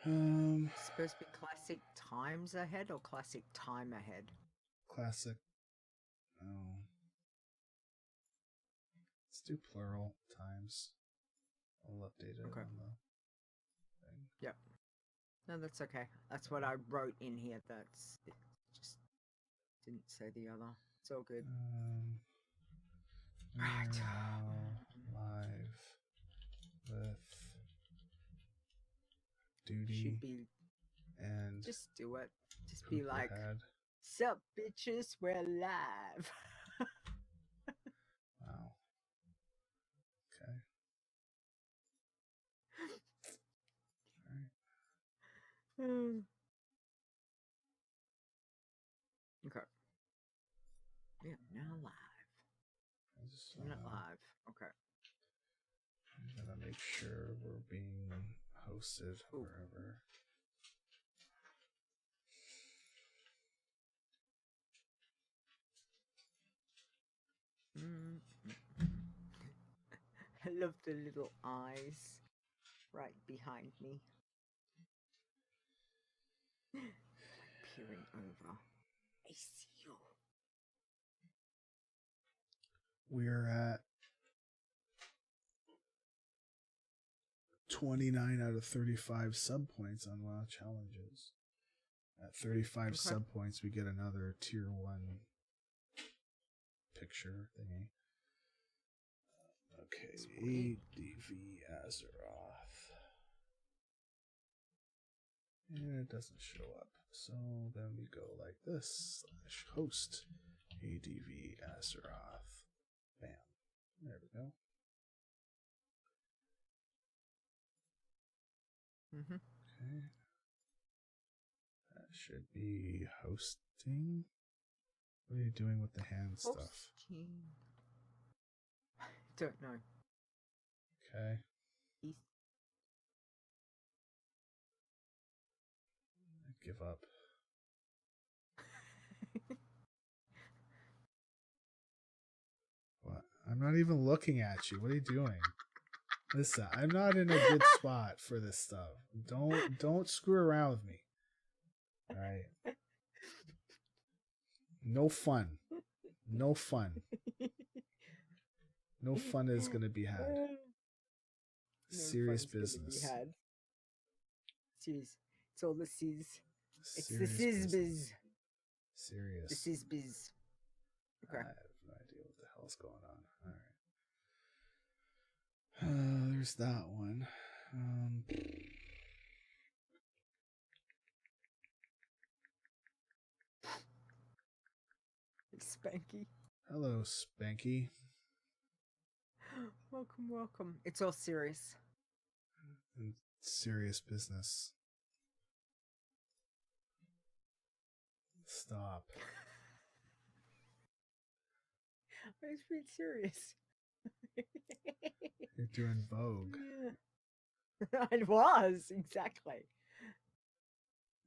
It's supposed to be classic times ahead or classic time ahead? Classic. Oh. Let's do plural times. I'll update it Okay. on the thing. Yep. No, that's okay. That's what I wrote in here. It just didn't say the other. It's all good. We're Right. now live with Duty Should be. and Just do it. Just be like, Pooperhead. "Sup, bitches, we're live." Wow. Okay. All right. Okay. We are now live. Not live. Okay. I'm gonna make sure we're being hosted Ooh. wherever. I love the little eyes right behind me. Like peering over. I see you. We're at 29 out of 35 sub points on WoW challenges. At 35 sub points, we get another tier 1 picture thingy. Okay, ADV Azeroth. And it doesn't show up. So then we go like this, /host ADV Azeroth. Bam. There we go. Okay. That should be hosting. What are you doing with the hand stuff? Don't know. Okay. I give up. What? I'm not even looking at you. What are you doing? Listen, I'm not in a good spot for this stuff. Don't screw around with me. All right. No fun. No fun. No fun is going to be had. Serious business. Serious. It's all the sizz. It's Serious the sizz biz. Serious. The sizz biz. Okay. I have no idea what the hell's going on. All right. There's that one. Spanky. Hello, Spanky. Welcome, welcome. It's all serious. And serious business. Stop. I was being serious. You're doing Vogue. Yeah. It was, exactly.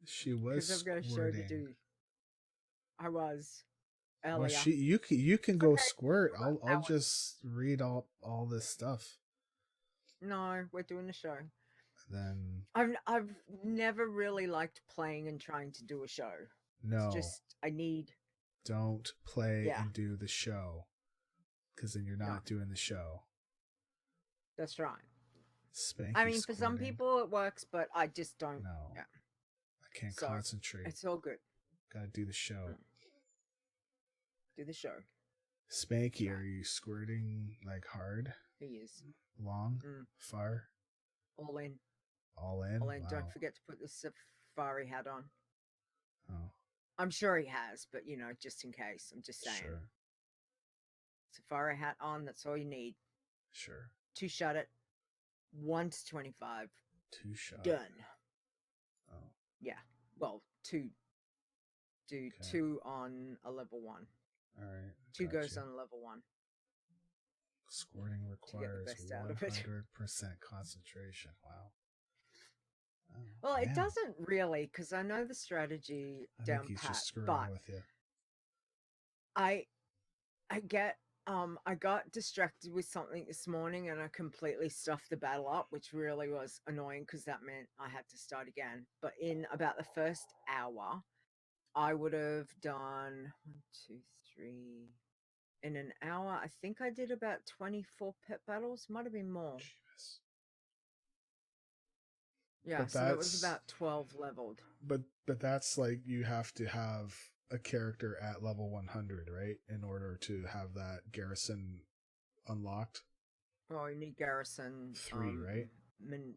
She was squirting. I was. Earlier. Well, you can go squirt. I'll just read all this stuff. No, we're doing the show. Then I've never really liked playing and trying to do a show. No. It's just don't play and do the show, because then you're not doing the show. That's right. Spanky I mean, squirting. for some people it works, but I just don't. No. Yeah. I can't concentrate. It's all good. Gotta do the show. Do the show. Spanky, are you squirting like hard? He is. Long? Far? All in. All in? All in. Wow. Don't forget to put the safari hat on. Oh. I'm sure he has, but just in case. I'm just saying. Sure. Safari hat on, that's all you need. Sure. 2 shot it. 1 to 25. 2 shot. Done. Oh. Yeah. Well, 2. Do 2 on a level 1. All right. 2 goes on level 1. Squirting requires 100% concentration. Wow. Well, it doesn't really, because I know the strategy down pat. Just screwing but with you. I get I got distracted with something this morning and I completely stuffed the battle up, which really was annoying because that meant I had to start again. But in about the first hour, I would have done 1, 2, 3. In an hour, I think I did about 24 pet battles. Might have been more. Jeez. Yeah, But so that was that's about 12 leveled. but that's like you have to have a character at level 100, right, in order to have that garrison unlocked. Oh, you need garrison 3, right? men,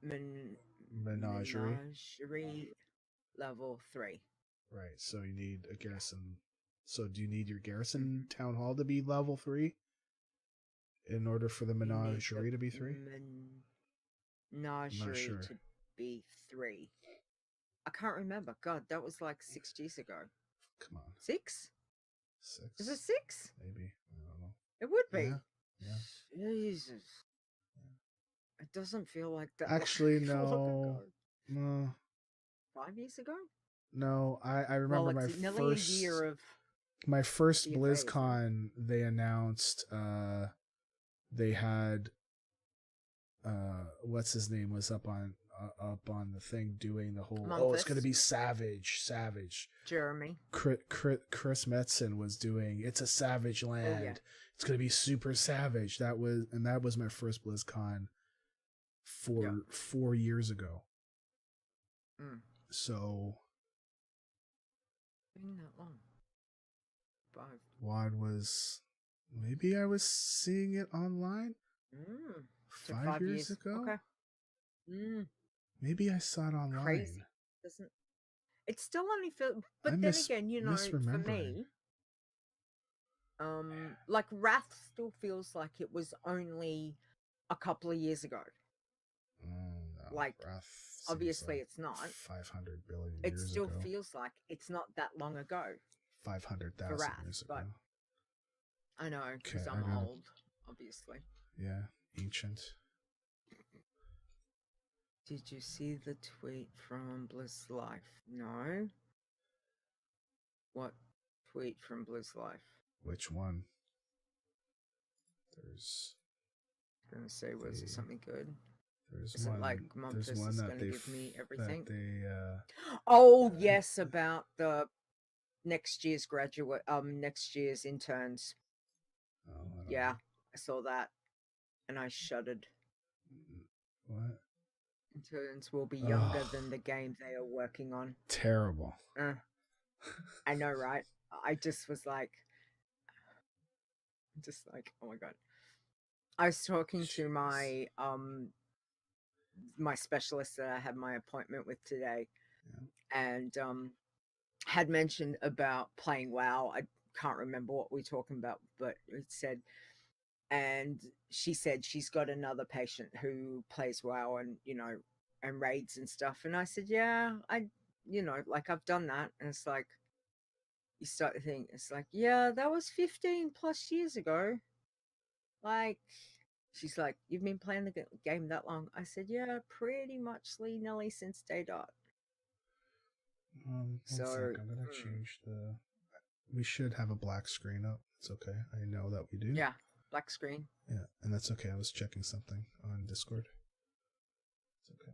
men, Menagerie. menagerie level 3. Right. So you need a garrison. So do you need your garrison Mhm. town hall to be level 3 in order for the You need menagerie to be 3? I'm not menagerie sure. to be 3. I can't remember. God, that was like 6 years ago. Come on. 6? 6? Is it 6? Maybe. I don't know. It would be. Yeah. Jesus. It doesn't feel like that Actually, long no. ago. No. 5 years ago? No. I Well, remember it's nearly a year of my first DFA, isn't it? BlizzCon. They announced they had what's his name was up on the thing doing the whole it's gonna Monthus, be savage Jeremy. Chris Metzen was doing it's a savage land. Oh, yeah. It's gonna be super savage. That was my first BlizzCon 4 years ago. So Been that long. 5. WoD was maybe I was seeing it online So 5 years ago. Okay. Maybe I saw it online. Crazy. Doesn't it still only feel? But then again, for me, like Wrath still feels like it was only a couple of years ago. No, Like, obviously, like it's not 500 billion it years still ago. feels like it's not that long ago. 500,000 years ago. But I know because I'm old, obviously. Yeah, ancient. Did you see the tweet from Bliss Life? No. What tweet from Bliss Life? Which one? There's. I'm gonna say, was it something good? There's is one. it like Memphis there's one is that gonna give me everything? Oh yes, about the next year's graduate, next year's interns. Oh, yeah, I saw that, and I shuddered. What? Interns will be younger than the game they are working on. Terrible. I know, right? I just was like, oh my god. I was talking to my my specialist that I had my appointment with today, and had mentioned about playing WoW. I can't remember what we were talking about, but it said, and she said she's got another patient who plays WoW and and raids and stuff, and I said, yeah, like I've done that, and it's like you start to think, it's like, yeah, that was 15 plus years ago. Like, she's like, you've been playing the game that long? I said, yeah, pretty much Nelly since day dot. One sec, I'm gonna change the. We should have a black screen up. It's okay. I know that we do. Yeah, black screen. Yeah, and that's okay. I was checking something on Discord. It's okay.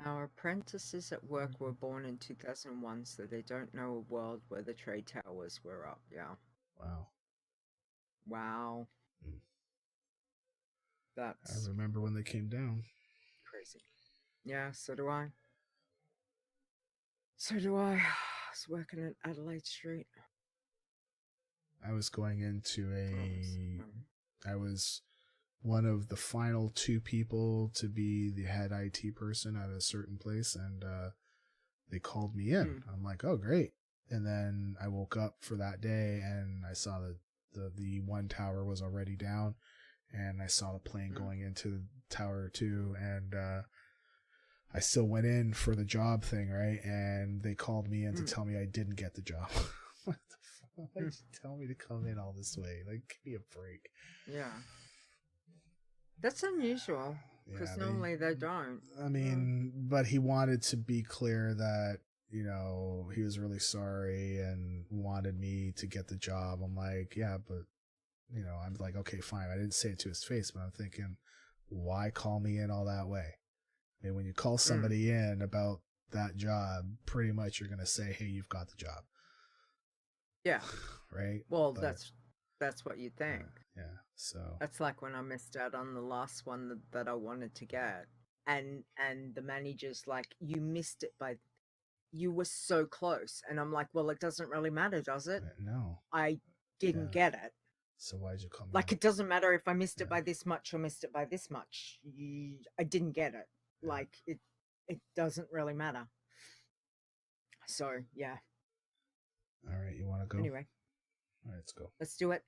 Our apprentices at work were born in 2001, so they don't know a world where the trade towers were up. Yeah. Wow. That's. I remember when they came down. Crazy. Yeah, so do I. I was working at Adelaide Street. I was going into I was one of the final 2 people to be the head IT person at a certain place, and they called me in. I'm like, oh, great. And then I woke up for that day, and I saw that the one tower was already down, and I saw the plane going into tower 2, and I still went in for the job thing, right? And they called me in to tell me I didn't get the job. What the fuck? Why'd you tell me to come in all this way? Like, give me a break. Yeah. That's unusual, because normally they don't. I mean, but he wanted to be clear that, he was really sorry and wanted me to get the job. I'm like, yeah, but I'm like, okay, fine. I didn't say it to his face, but I'm thinking, why call me in all that way? I mean, when you call somebody in about that job, pretty much you're going to say, hey, you've got the job. Yeah. Right? Well, that's what you think. Yeah. So that's like when I missed out on the last one that I wanted to get. And the manager's like, you missed it you were so close. And I'm like, well, it doesn't really matter, does it? No. I didn't get it. So why'd you call me? Like, it doesn't matter if I missed it by this much or missed it by this much. I didn't get it. Yeah. Like, it doesn't really matter. So, yeah. All right, you want to go? Anyway. All right, let's go. Let's do it.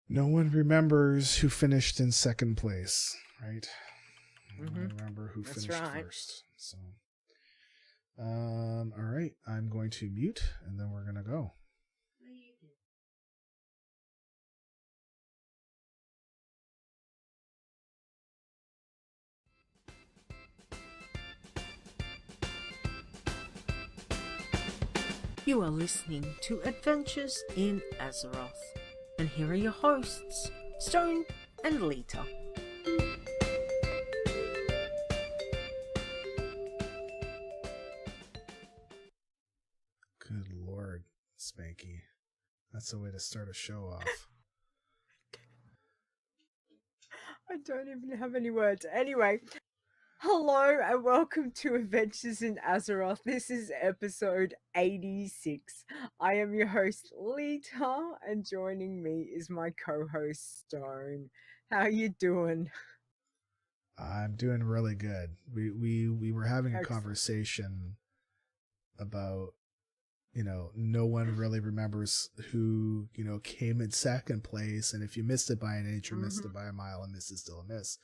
No one remembers who finished in second place, right? I remember who finished first. So, all right, I'm going to mute, and then we're gonna go. You are listening to Adventures in Azeroth, and here are your hosts, Stone and Leeta. Good Lord, Spanky. That's a way to start a show off. I don't even have any words. Anyway, hello and welcome to Adventures in Azeroth. This is episode 86. I am your host, Leeta, and joining me is my co-host, Stone. How you doing? I'm doing really good. We were having a conversation about, no one really remembers who, came in second place, and if you missed it by an inch or missed it by a mile, a miss is still a miss.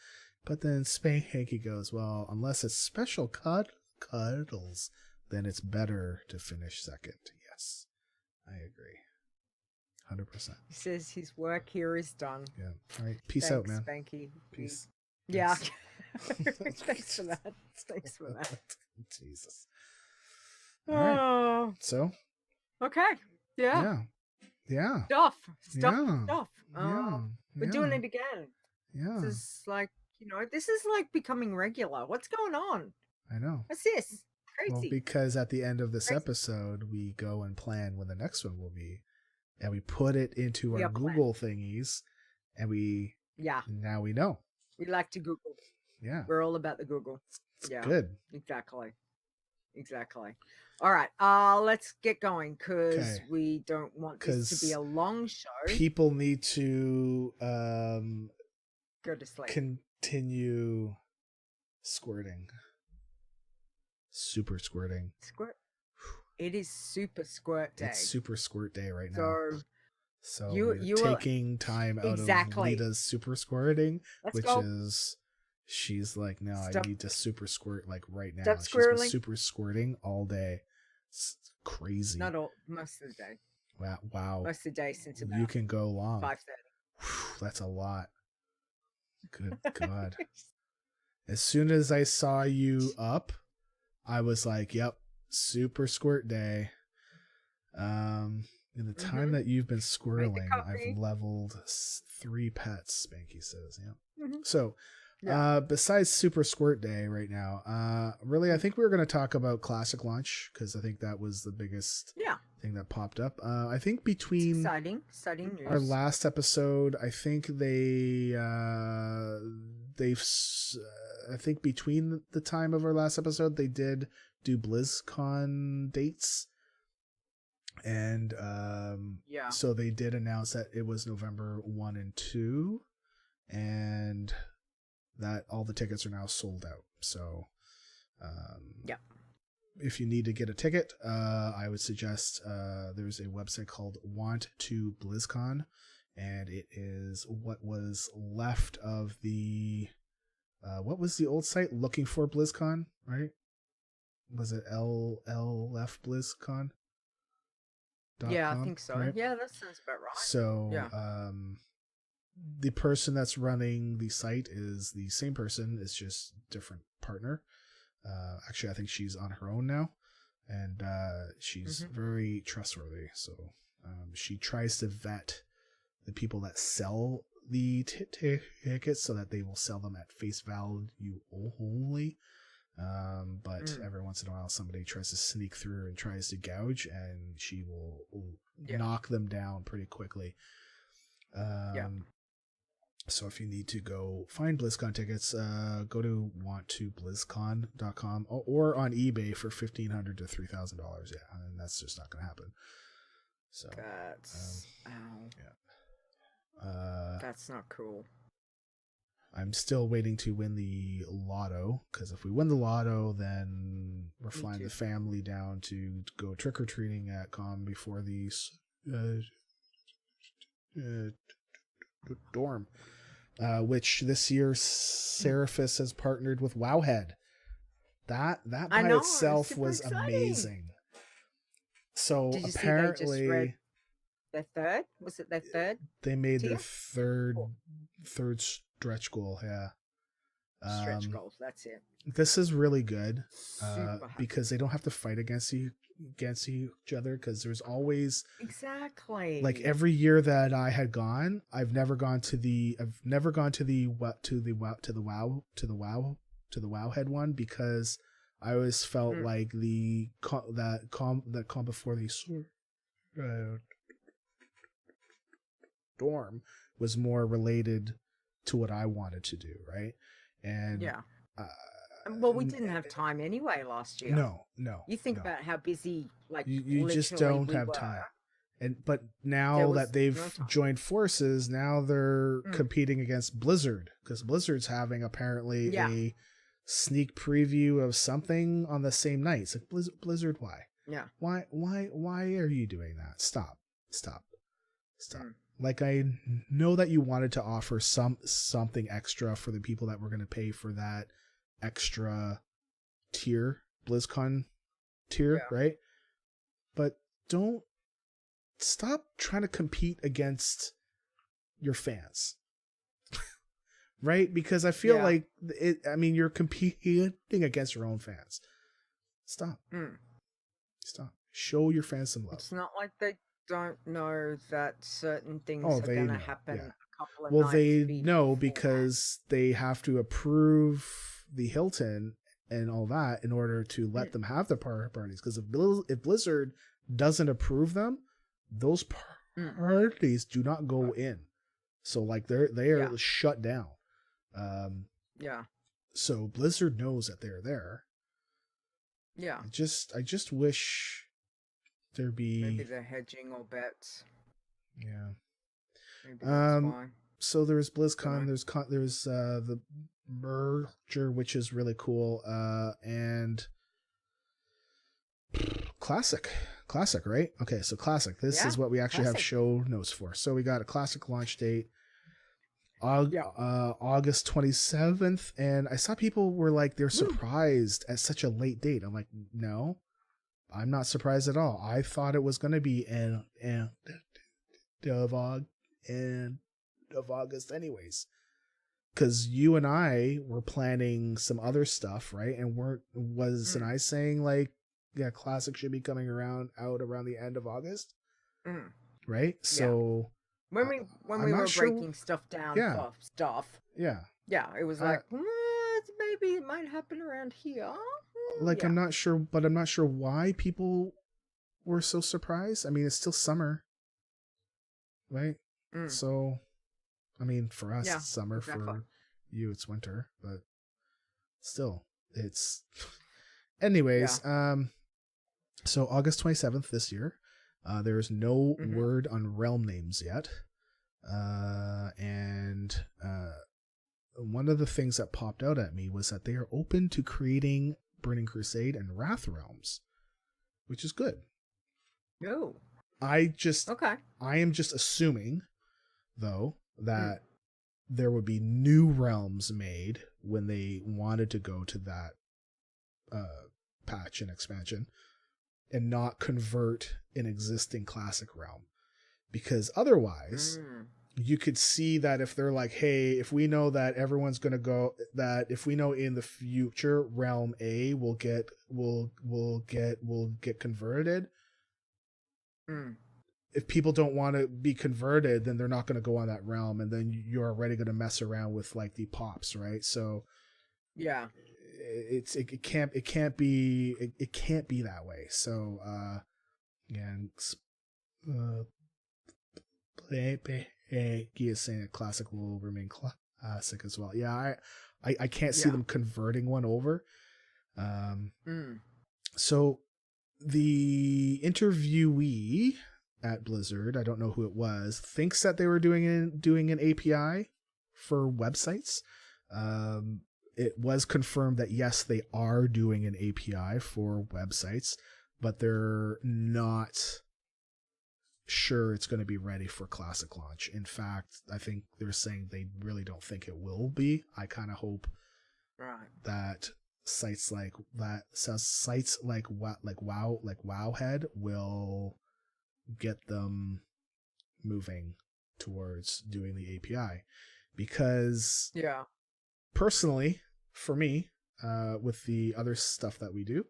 But then Spank Hanky goes, well, unless it's special cuddles, then it's better to finish second. Yes, I agree. 100%. He says his work here is done. Yeah. All right. Peace out, man. Spanky. Peace. Yeah. Thanks for that. Thanks for that. Jesus. All right. So. Okay. Yeah. Stuff. We're doing it again. Yeah. This is like, this is like becoming regular. What's going on? I know. What's this? Crazy. Well, because at the end of this episode, we go and plan when the next one will be, and we put it into our Google thingies, and now we know. We like to Google. Yeah. We're all about the Google. It's good. Exactly. All right. Let's get going because we don't want this to be a long show. People need to go to sleep. Continue squirting. Super squirting. Squirt. It is super squirt day. It's super squirt day right now. So you're taking time out of Leeta's super squirting, is she's like, no, I need to super squirt like right now. She's been super squirting all day. It's crazy. Not all, most of the day. Wow. Most of the day since about you can go long. 5:30. That's a lot. Good God. As soon as I saw you up, I was like, yep, super squirt day. In the time that you've been squirreling, I've leveled 3 pets, Spanky says. Yeah. So, besides Super Squirt Day right now, really, I think we were going to talk about Classic Launch because I think that was the biggest thing that popped up. I think between exciting news. Our last episode, I think they've I think between the time of our last episode, they did do BlizzCon dates. And so they did announce that it was November 1 and 2, and that all the tickets are now sold out. So if you need to get a ticket, I would suggest there's a website called Want to BlizzCon, and it is what was left of the what was the old site? Looking for BlizzCon, right? Was it LF BlizzCon? Yeah, I think so. Right? Yeah, that sounds about right. So, the person that's running the site is the same person. It's just different partner. Actually, I think she's on her own now, and she's very trustworthy. So, She tries to vet the people that sell the tickets so that they will sell them at face value only. But every once in a while somebody tries to sneak through and tries to gouge, and she will knock them down pretty quickly. So if you need to go find BlizzCon tickets, go to wanttoblizzcon.com or on eBay for $1,500 to $3,000. Yeah, and that's just not going to happen. So that's that's not cool. I'm still waiting to win the lotto, because if we win the lotto, then we're flying the family down to go trick-or-treating at Con before the dorm, which this year Seraphis has partnered with Wowhead. That by itself was amazing. So did you apparently see they just read their third? Was it their third? They made their third stretch goal. Yeah. Stretch goals. That's it. This is really good because they don't have to fight against each other, because there's always like every year that I had gone, I've never gone to the Wowhead one, because I always felt like the calm before the dorm was more related to what I wanted to do, right? And well, we didn't have time anyway last year. No. You think about how busy, like, you just don't have time. But now that they've joined forces, now they're competing against Blizzard, because Blizzard's having apparently a sneak preview of something on the same night. It's like, Blizzard, why? Yeah. Why are you doing that? Stop. Like, I know that you wanted to offer something extra for the people that were going to pay for that extra tier, BlizzCon tier, right? But don't stop trying to compete against your fans. Right? Because I feel like you're competing against your own fans. Stop. Stop. Show your fans some love. It's not like they don't know that certain things are going to happen a couple of nights. Well, they know because they have to approve the Hilton and all that in order to let them have their parties. Because if Blizzard doesn't approve them, those parties do not go in. So like they are shut down. So Blizzard knows that they're there. Yeah. I just wish there be maybe they're hedging or bets. Yeah. Maybe that's why. So there's BlizzCon. There's the merger, which is really cool. And classic, right? Okay, so classic. This is what we actually have show notes for. So we got a classic launch date, August 27th, and I saw people were like they're surprised at such a late date. I'm like, no, I'm not surprised at all. I thought it was going to be end of August anyways, because you and I were planning some other stuff, right? And wasn't I saying like, yeah, classic should be coming out around the end of August, right? So when we were breaking stuff down for stuff, it was like, maybe it might happen around here. Like, I'm not sure, but I'm not sure why people were so surprised. I mean, it's still summer, right? So, I mean, for us, it's summer. Exactly. For you, it's winter, but still, it's. Anyways, so August 27th this year. There is no word on realm names yet, and one of the things that popped out at me was that they are open to creating Burning Crusade and Wrath realms, which is good. No, I am just assuming, though, that there would be new realms made when they wanted to go to that patch and expansion, and not convert an existing classic realm, because otherwise you could see that if they're like, hey, if we know that everyone's going to go, that if we know in the future realm A will get converted, if people don't want to be converted, then they're not going to go on that realm, and then you're already going to mess around with like the pops, right? So yeah, it can't be that way. So again, he is saying a classic will remain classic as well. Yeah, I can't see them converting one over. So the interviewee at Blizzard, I don't know who it was, thinks that they were doing an API for websites. It was confirmed that yes, they are doing an API for websites, but they're not sure it's going to be ready for classic launch. In fact, I think they're saying they really don't think it will be. I kind of hope that sites like Wowhead will get them moving towards doing the API, because personally, for me, with the other stuff that we do,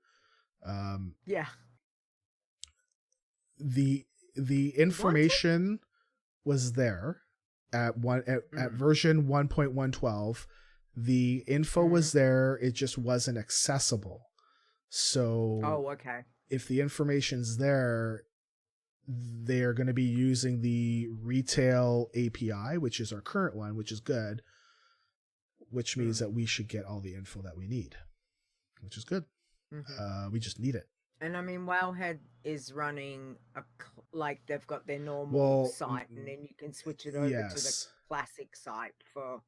the information was there at version 1.112. The info was there, it just wasn't accessible. So if the information's there, they're going to be using the retail API, which is our current one, which is good, which means that we should get all the info that we need, which is good. We just need it. And I mean, Wowhead is running like they've got their normal site, and then you can switch it over to the classic site for.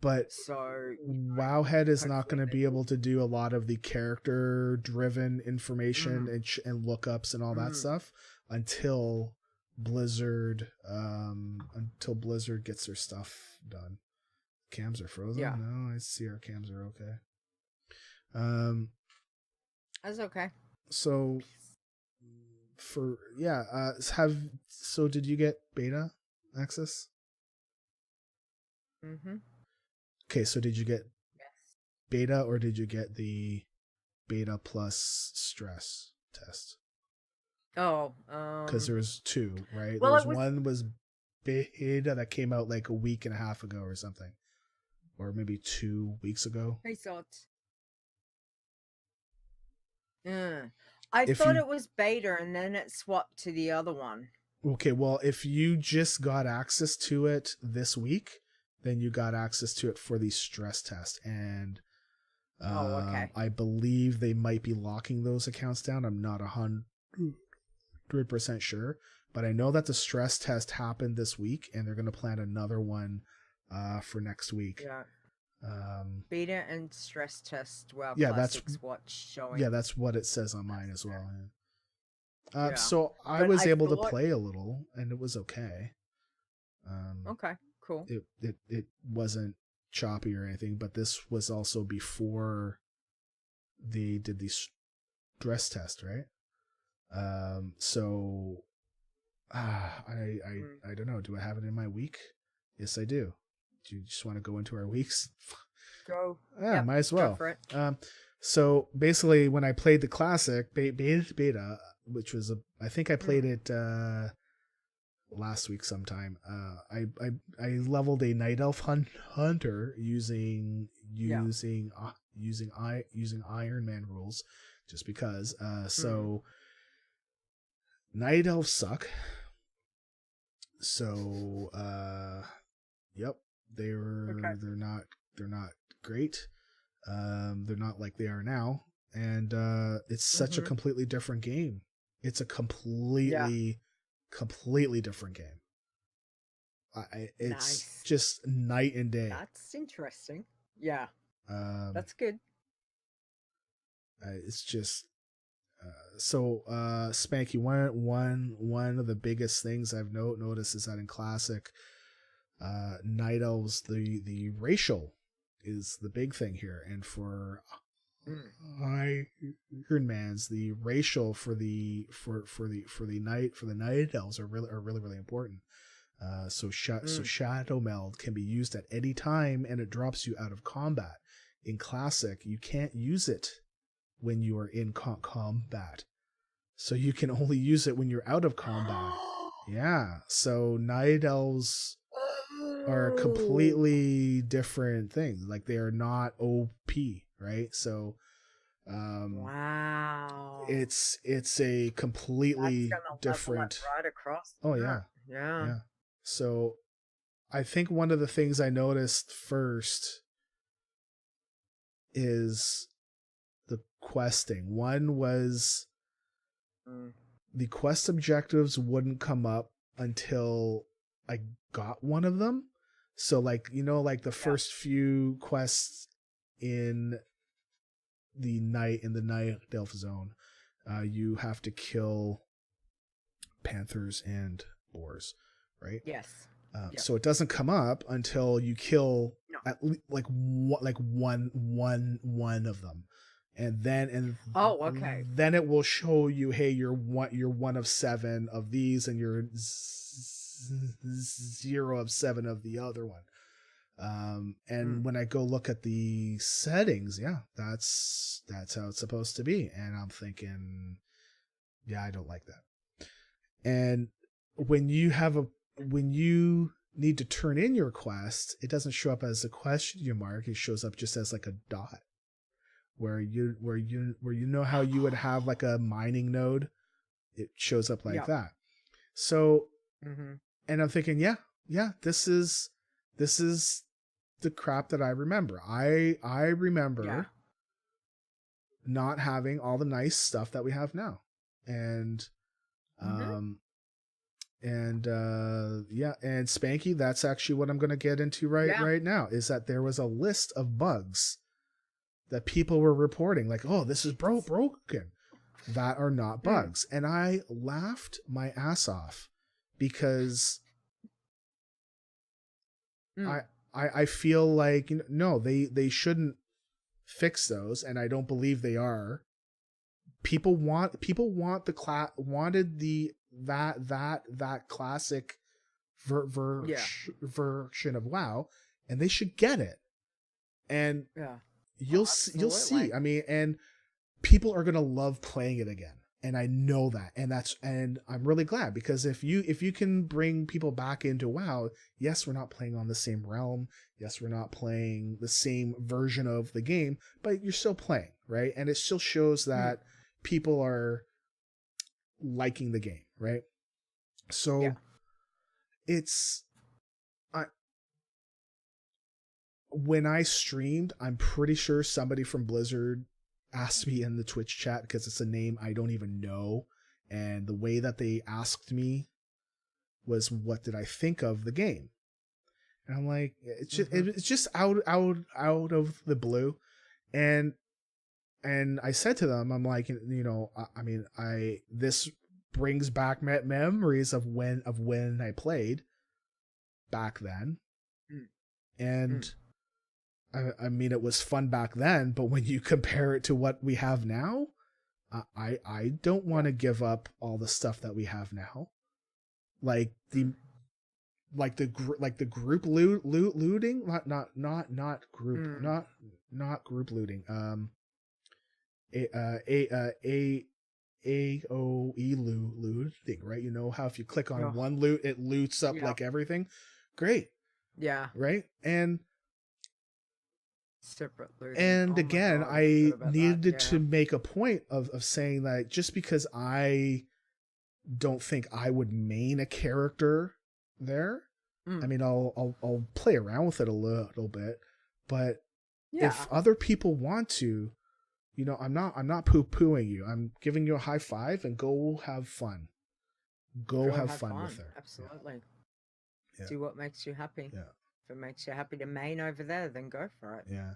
But so Wowhead is not going to be able to do a lot of the character-driven information and lookups and all that stuff until Blizzard gets their stuff done. Cams are frozen. Yeah. No, I see our cams are okay. That's okay. So did you get beta access? Okay, so did you get beta, or did you get the beta plus stress test? Because there was two, right? Well, one was beta that came out like a week and a half ago or something, or maybe 2 weeks ago. I saw it. I thought it was beta, and then it swapped to the other one. Okay, well, if you just got access to it this week, then you got access to it for the stress test. And I believe they might be locking those accounts down. I'm not 100% sure, but I know that the stress test happened this week, and they're going to plan another one for next week. Yeah. Beta and stress test. Well, that's what's showing. Yeah, that's what it says on mine as well. Yeah. So I was able to play a little, and it was okay. Okay, cool. It wasn't choppy or anything, but this was also before they did the stress test, right? So I don't know. Do I have it in my week? Yes, I do. Do you just want to go into our weeks? Go. Yeah, might as well. Go for it. So basically, when I played the classic beta, which was I think I played it last week sometime. I leveled a night elf hunter using Iron Man rules, just because. So night elves suck. So yep. They're not great. They're not like they are now, and it's such a completely different game. It's a completely different game. It's just night and day. That's interesting. Yeah, that's good. It's just so Spanky. One of the biggest things I've noticed is that in Classic, night elves, the racial is the big thing here, and for Iron Man's, the racial for the night elves are really important. So Shadow Meld can be used at any time, and it drops you out of combat. In Classic, you can't use it when you are in combat, so you can only use it when you're out of combat. Yeah. So night elves are Oh. completely different things. Like they are not OP, right? So Wow. it's a That's completely gonna level it different. right across. Oh Yeah. yeah. Yeah. Yeah. So I think one of the things I noticed first is the questing. One was the quest objectives wouldn't come up until I got one of them. So like, you know, like the first few quests in the night elf zone, you have to kill panthers and boars, right? Yes. So it doesn't come up until you kill No. at least like one of them, and then it will show you, hey, you're one of 7 of these, and you're 0 of 7 of the other one. And when I go look at the settings, yeah, that's how it's supposed to be, and I'm thinking, yeah, I don't like that. And when you need to turn in your quest, it doesn't show up as a question mark. It shows up just as like a dot, where you know how you would have like a mining node. It shows up like that. So, and I'm thinking, yeah, this is the crap that I remember. I remember not having all the nice stuff that we have now, and and Spanky, that's actually what I'm going to get into right now, is that there was a list of bugs that people were reporting, like, oh, this is broken, that are not bugs. And I laughed my ass off, because I feel like, no, they shouldn't fix those, and I don't believe they are. People wanted that classic version of WoW, and they should get it. And you'll see. I mean, and people are gonna love playing it again, and I know that, and I'm really glad, because if you can bring people back into WoW, yes, we're not playing on the same realm, yes, we're not playing the same version of the game, but you're still playing, right? And it still shows that people are liking the game, right? So when I streamed, I'm pretty sure somebody from Blizzard asked me in the Twitch chat, because it's a name I don't even know, and the way that they asked me was, what did I think of the game? And I'm like, it's just out of the blue, and I said to them, I'm like, I mean, this brings back memories of when I played back then, and I mean, it was fun back then, but when you compare it to what we have now, I don't want to give up all the stuff that we have now, like the group looting, not group looting, AOE looting, right? You know how if you click on one loot, it loots up like everything. Great, right? And separate looting. And again, I needed to make a point of saying that just because I don't think I would main a character there, I mean, I'll play around with it a little bit, but if other people want to, I'm not poo-pooing you. I'm giving you a high five, and go have fun. Go have fun with her. Absolutely. Yeah. Do what makes you happy. Yeah. If it makes you happy to main over there, then go for it. Yeah.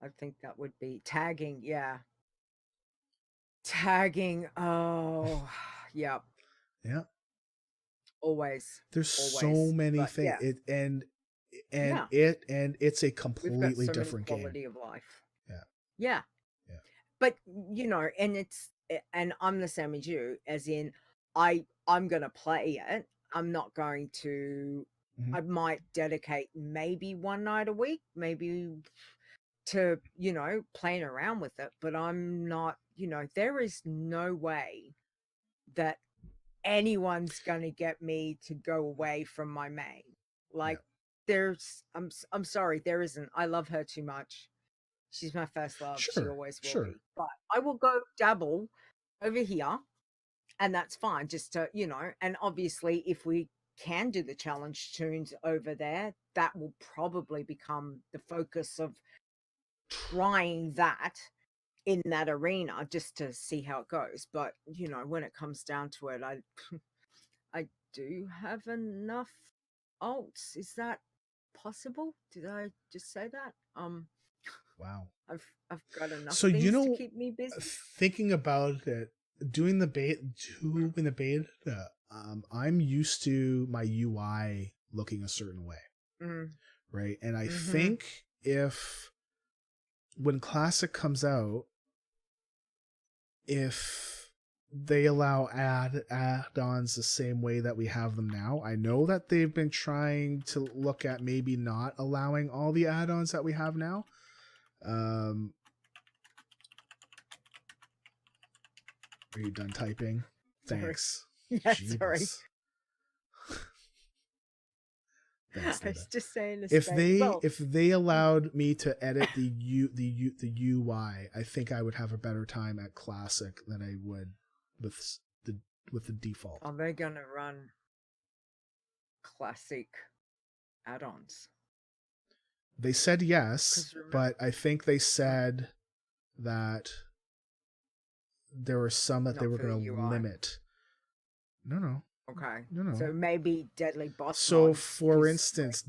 I think that would be tagging. Yeah. Tagging. Oh, yeah. Yeah. Always. There's so many things. Yeah. It's a completely different game. Quality of life. Yeah. Yeah. Yeah. But and I'm the same as you, as in I'm gonna play it. I'm not going to. I might dedicate maybe one night a week, maybe to playing around with it, but I'm not. There is no way that anyone's gonna get me to go away from my main. Like, I'm sorry, there isn't. I love her too much. She's my first love. She Sure, always will sure. be. But I will go dabble over here, and that's fine. Just to, and obviously, if we can do the challenge tunes over there, that will probably become the focus of trying that in that arena just to see how it goes. But when it comes down to it, I do have enough alts. Is that possible? Did I just say that? Wow. I've got enough So things to keep me busy. thinking about it, doing the beta, I'm used to my UI looking a certain way, right? And I think if when Classic comes out, if they allow add-ons the same way that we have them now, I know that they've been trying to look at maybe not allowing all the add-ons that we have now. Are you done typing? Thanks. Yeah, sorry. Thanks, I was just saying if they allowed me to edit the UI, I think I would have a better time at Classic than I would with the default. Are they gonna run Classic add-ons? They said yes, but I think they said that there were some that they were going to limit. No. Okay. No. So maybe Deadly Boss. So for instance,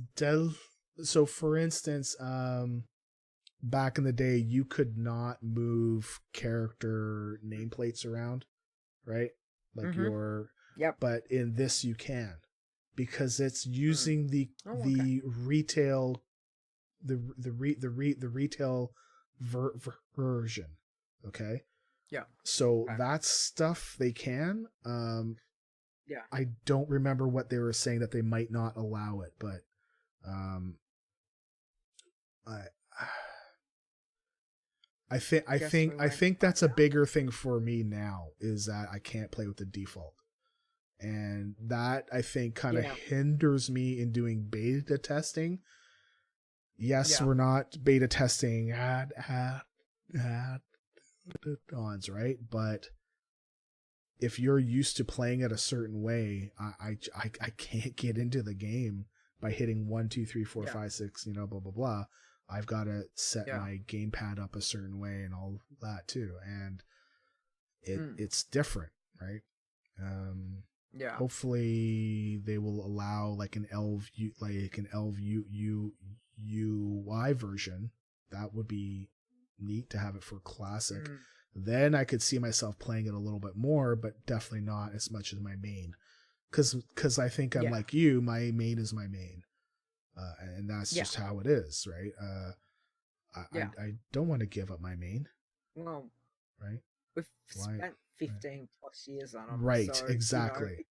back in the day, you could not move character nameplates around, right? Like but in this you can, because it's using the retail, the retail version. Okay. Yeah. So that's stuff they can. I don't remember what they were saying that they might not allow it, but I think that's a bigger thing for me now, is that I can't play with the default. And that, I think, kind of hinders me in doing beta testing. Yes, we're not beta testing add-ons, right? But if you're used to playing it a certain way, I can't get into the game by hitting 1, 2, 3, 4, 5, 6, blah blah blah. I've got to set my gamepad up a certain way and all that too, and it's different, right? Hopefully they will allow like an UI version. That would be neat to have it for Classic. Then I could see myself playing it a little bit more, but definitely not as much as my main. Because I think I'm like you, my main is my main. And that's just how it is, right? I don't want to give up my main. Well, right? We've spent 15 plus years on them. Right, so, exactly.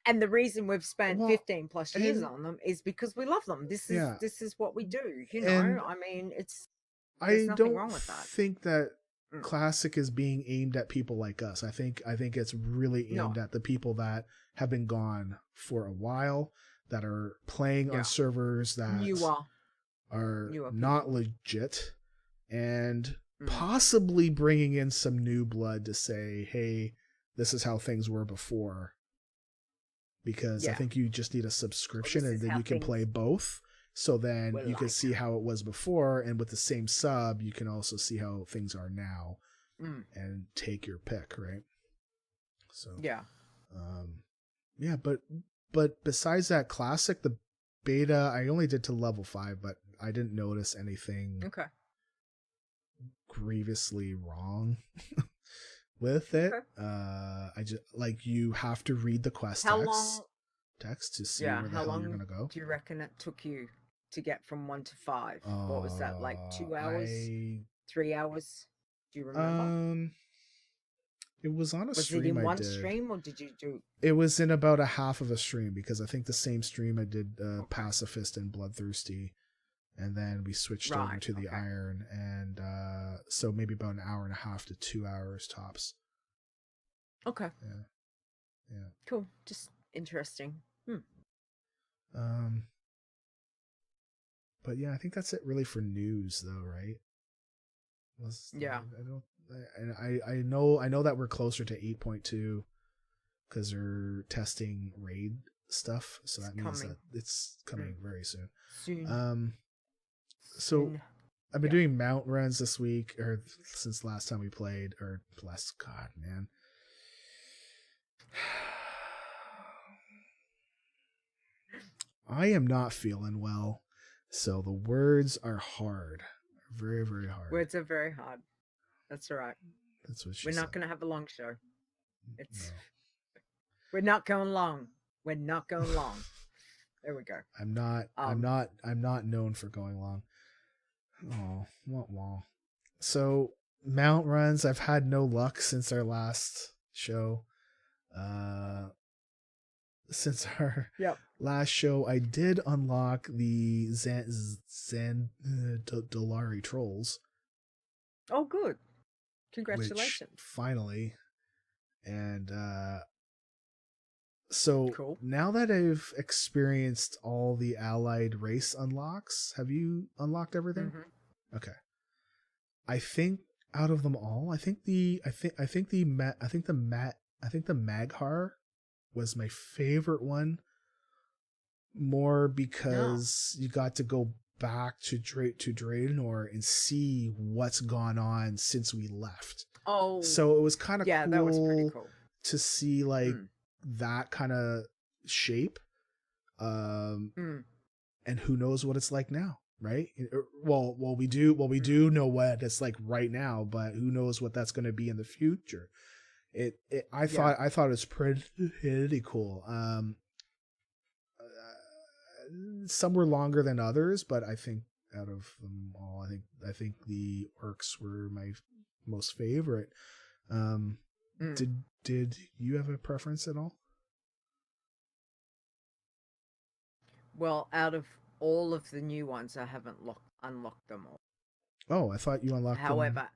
And the reason we've spent 15 plus years on them is because we love them. This is what we do, I mean, there's nothing wrong with that. I don't think that Classic is being aimed at people like us. I think it's really aimed at the people that have been gone for a while, that are playing on servers that are not legit, and possibly bringing in some new blood to say, hey, this is how things were before. Because I think you just need a subscription, and then you can play both. So then you can see how it was before, and with the same sub, you can also see how things are now, and take your pick, right? So but besides that, Classic, the beta, I only did to level 5, but I didn't notice anything grievously wrong with it. I just you have to read the quest text to see where the hell you're gonna go. Do you reckon it took you to get from 1 to 5? What was that, like 2 hours, 3 hours? Do you remember? It was on a stream. Was it in one did. stream, or did you do? It was in about a half of a stream, because I think the same stream I did Pacifist and Bloodthirsty, and then we switched over to the Iron, and so maybe about an hour and a half to 2 hours tops. Okay. Yeah. Yeah. Cool. Just interesting. But yeah, I think that's it really for news, though, right? Yeah. I know that we're closer to 8.2 because they're testing raid stuff, so that means that it's coming very soon. So I've been doing mount runs this week, or since last time we played, or God, man. I am not feeling well, so the words are hard. Very, very hard. Words are very hard. That's all right. That's what she We're said. not going to have a long show. No. We're not going long. We're not going long. There we go. I'm not known for going long. Oh, wah. So mount runs, I've had no luck since our last show. Since our last show, I did unlock the Zandalari trolls. Oh, good! Congratulations! Finally, and so cool. Now that I've experienced all the allied race unlocks, have you unlocked everything? Mm-hmm. Okay. I think out of them all, I think the Mag'har was my favorite one, more because you got to go back to Draenor and see what's gone on since we left. Oh, so it was kind of cool, that was pretty cool to see that kind of shape. And who knows what it's like now, right? Well, we do know what it's like right now, but who knows what that's going to be in the future. I thought it was pretty cool. Some were longer than others, but I think out of them all, I think the orcs were my most favorite. Did you have a preference at all? Well, out of all of the new ones, I haven't unlocked them all. Oh, I thought you unlocked them.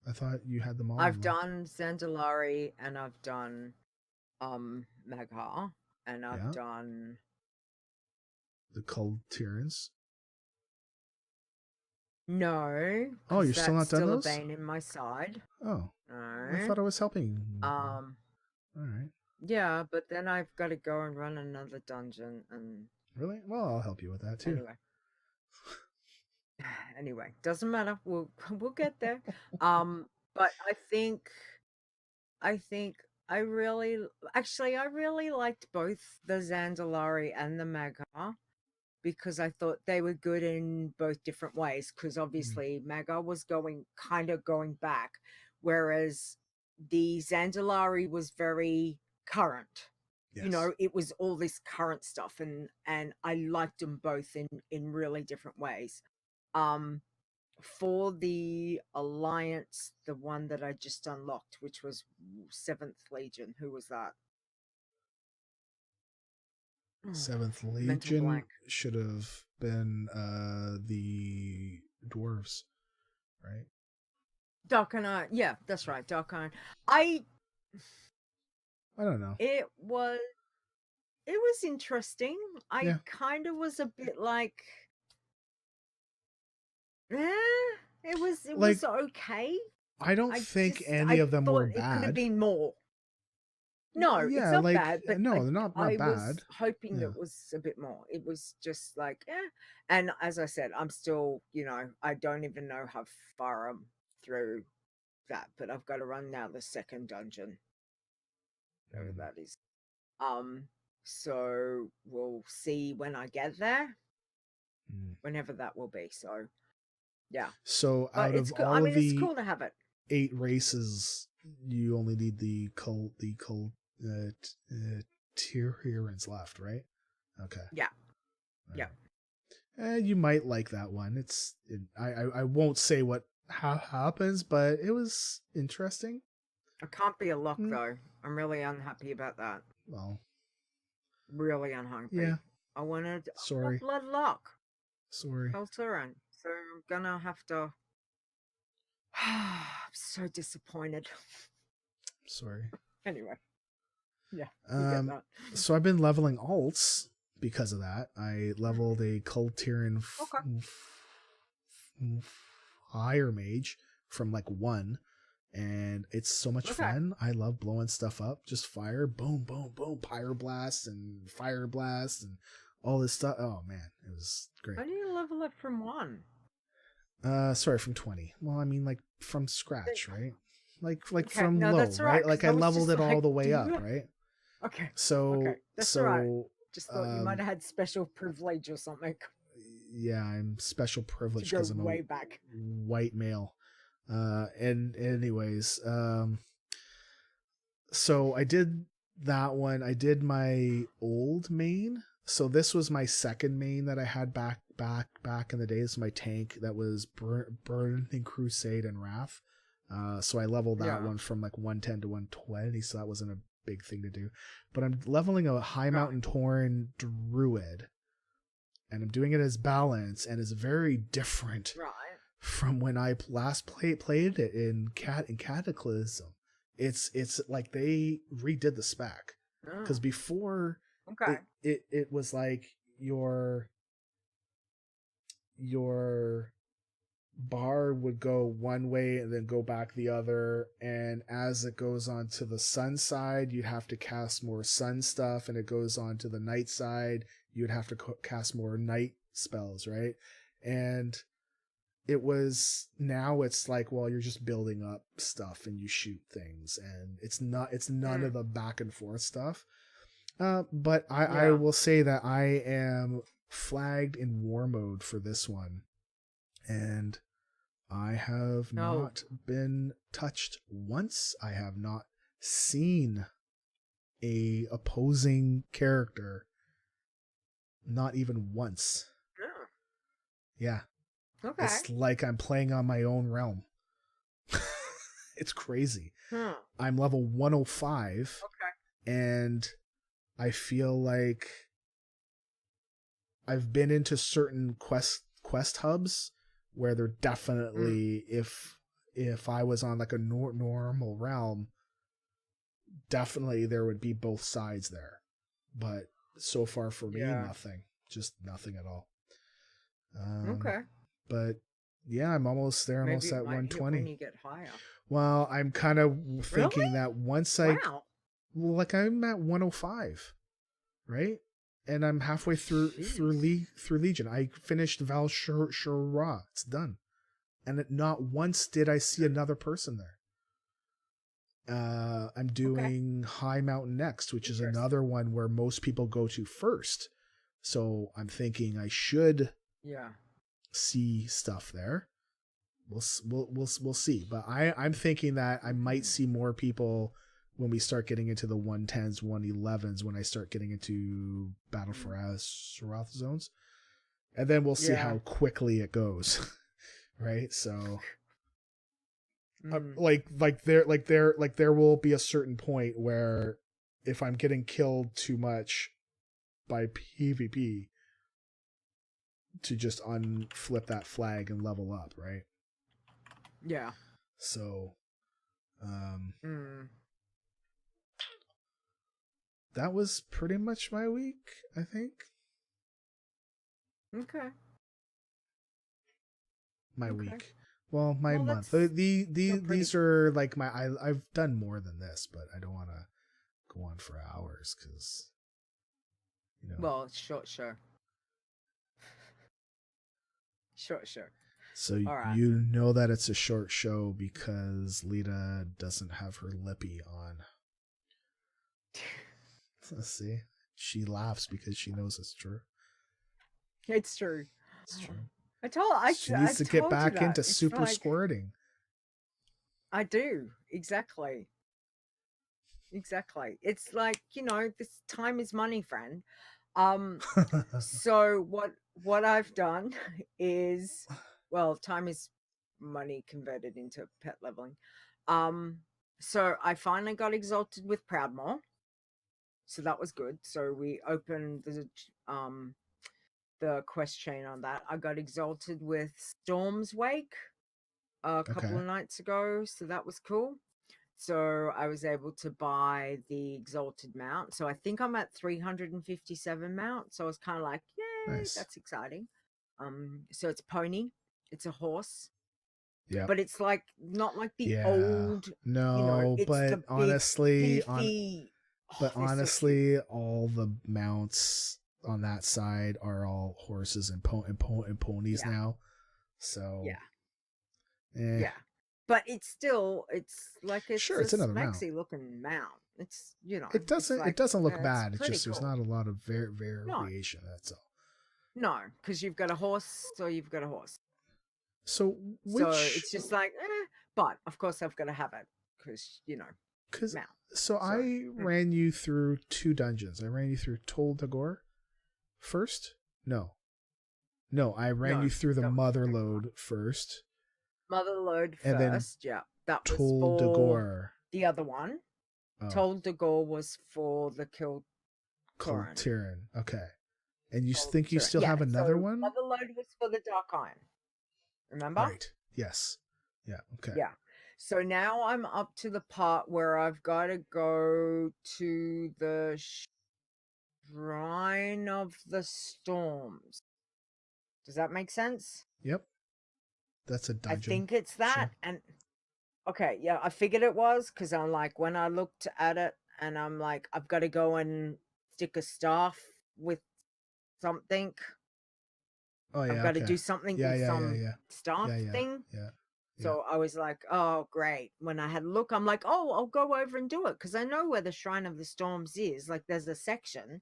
I thought you had them all. I've done Zandalari, and I've done Mag'har, and I've done the Culturians. No. Oh, you're still not done those? Still a vein in my side. Oh. No. I thought I was helping. All right. Yeah, but then I've got to go and run another dungeon and. Really? Well, I'll help you with that too. Anyway, doesn't matter. We'll get there. But I think I really liked both the Zandalari and the Mag'har, because I thought they were good in both different ways. Because obviously Mag'har was going back, whereas the Zandalari was very current. Yes. You know, it was all this current stuff, and I liked them both in really different ways. For the Alliance, the one that I just unlocked, which was 7th Legion, who was that? 7th Legion should have been the dwarves, right? Dark Iron, yeah, that's right, Dark Iron. I don't know. It was interesting. I kind of was a bit like, it was okay. I don't think any of them were bad. It could have been more. No, it's not bad. But no, they're not bad. I was hoping that was a bit more. It was just like, And as I said, I'm still, I don't even know how far I'm through that, but I've got to run now the second dungeon. Whatever that is. So we'll see when I get there. Whenever that will be. So, yeah. So out of all of it's cool to have it. 8 races, you only need the Tyrants left, right? Okay. Yeah. You might like that one. I won't say what happens, but it was interesting. It can't be a lock though. I'm really unhappy about that. Well, really unhappy. Yeah. I wanted Sorry. blood lock. Sorry. Alterac. So I'm gonna have to. I'm so disappointed. Sorry. Anyway. Yeah, you get that. So I've been leveling alts because of that. I leveled a Cultirian Fire Mage from like 1, and it's so much fun. I love blowing stuff up. Just fire, boom, boom, boom, pyroblast and fire blast and all this stuff. Oh man, it was great. How do you level it from 1? Sorry, from 20. Well, I mean like from scratch, right? Like from no, low, that's all right? Like I leveled it all the way do up, right? Okay. So That's so all right. Just thought you might have had special privilege or something. Yeah, I'm special privileged to because go I'm way a back. white male. And anyways, so I did that one. I did my old main. So this was my second main that I had back in the days. My tank that was Burning Crusade and Wrath. So I leveled that one from like 110 to 120. So that wasn't a big thing to do. But I'm leveling a High Mountain Tauren Druid. And I'm doing it as balance, and it's very different from when I last played it in Cataclysm. It's like they redid the spec, because before it was like your bar would go one way and then go back the other, and as it goes on to the sun side, you'd have to cast more sun stuff, and it goes on to the night side, you'd have to cast more night spells, right? And now it's like, well, you're just building up stuff and you shoot things, and it's none of the back and forth stuff. But I will say that I am flagged in war mode for this one, and I have not been touched once. I have not seen a opposing character, not even once. Yeah. Okay. It's like I'm playing on my own realm. It's crazy. I'm level 105. And I feel like I've been into certain quest hubs where they're definitely, if I was on like a normal realm, definitely there would be both sides there. But so far for me, nothing. Just nothing at all. But yeah, I'm almost there. Almost at 120. When you get higher. Well, I'm kind of thinking that once like I'm at 105, right? And I'm halfway through Legion. I finished Val Shura. It's done, and not once did I see another person there. I'm doing High Mountain next, which is another one where most people go to first. So I'm thinking I should see stuff there. We'll see. But I'm thinking that I might see more people when we start getting into the 110s, 111s, when I start getting into Battle for Azeroth zones. And then we'll see how quickly it goes. Right? So there will be a certain point where if I'm getting killed too much by PvP, to just unflip that flag and level up, right? Yeah. So that was pretty much my week, I think. Okay. My week. Well, my month. These are like I've done more than this, but I don't want to go on for hours because, you know. Well, short show. Short show. So you know that it's a short show because Leeta doesn't have her lippy on. Let's see. She laughs because she knows it's true. It's true. It's true. She needs to get back into super squirting. I do. Exactly. It's like, this time is money, friend. So what I've done is, well, time is money converted into pet leveling. So I finally got exalted with Proudmoore. So that was good. So we opened the quest chain on that. I got exalted with Storm's Wake a couple of nights ago. So that was cool. So I was able to buy the Exalted mount. So I think I'm at 357 mount. So I was kind of like, yay, Nice. that's exciting. So it's a pony, it's a horse. Yeah. But it's like not like the Yeah. old, No, it's but the big, honestly, beefy. but They're so cute. honestly, all the mounts on that side are all horses and ponies now. So Yeah. But it's like sure, a it's another mount. smexy looking mount. It's It doesn't like, it doesn't look it's bad. It's pretty just there's cool. not a lot of No, variation. That's all. no, because you've got a horse, so you've got a horse. So So it's just like, but of course I've got to have it because mount. So I ran you through 2 dungeons. I ran you through Tol Dagor first. No, I ran you through the Motherlode first. Motherlode and first, yeah. That was Tol for Dagor. the other one. Oh. Tol Dagor was for the Kul Tiran. Okay. And you think you still have another one? Motherlode was for the Dark Iron. Remember? Right. Yes. Yeah. Okay. Yeah. So now I'm up to the part where I've got to go to the Shrine of the Storms. Does that make sense? Yep. That's a dungeon. I think it's that. Sure. And okay, yeah, I figured it was because I'm like, when I looked at it and I'm like, I've got to go and stick a staff with something. Oh, yeah. I've got to do something with some staff thing. Yeah. So I was like, oh, great. When I had a look, I'm like, oh, I'll go over and do it because I know where the Shrine of the Storms is. Like, there's a section.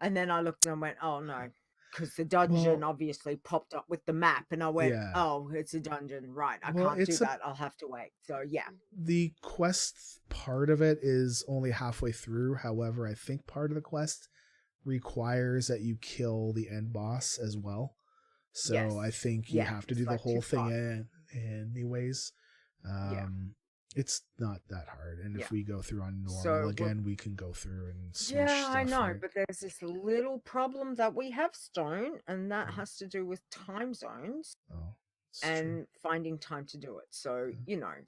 And then I looked and went, oh, no. Because the dungeon obviously popped up with the map. And I went, oh, it's a dungeon. Right. I can't do that. I'll have to wait. So, yeah. The quest part of it is only halfway through. However, I think part of the quest requires that you kill the end boss as well. So I think you have to do the whole thing anyways. It's not that hard. And if we go through on normal again, we can go through and smash stuff. I know, but there's this little problem that we have stone, and that has to do with time zones and finding time to do it. So,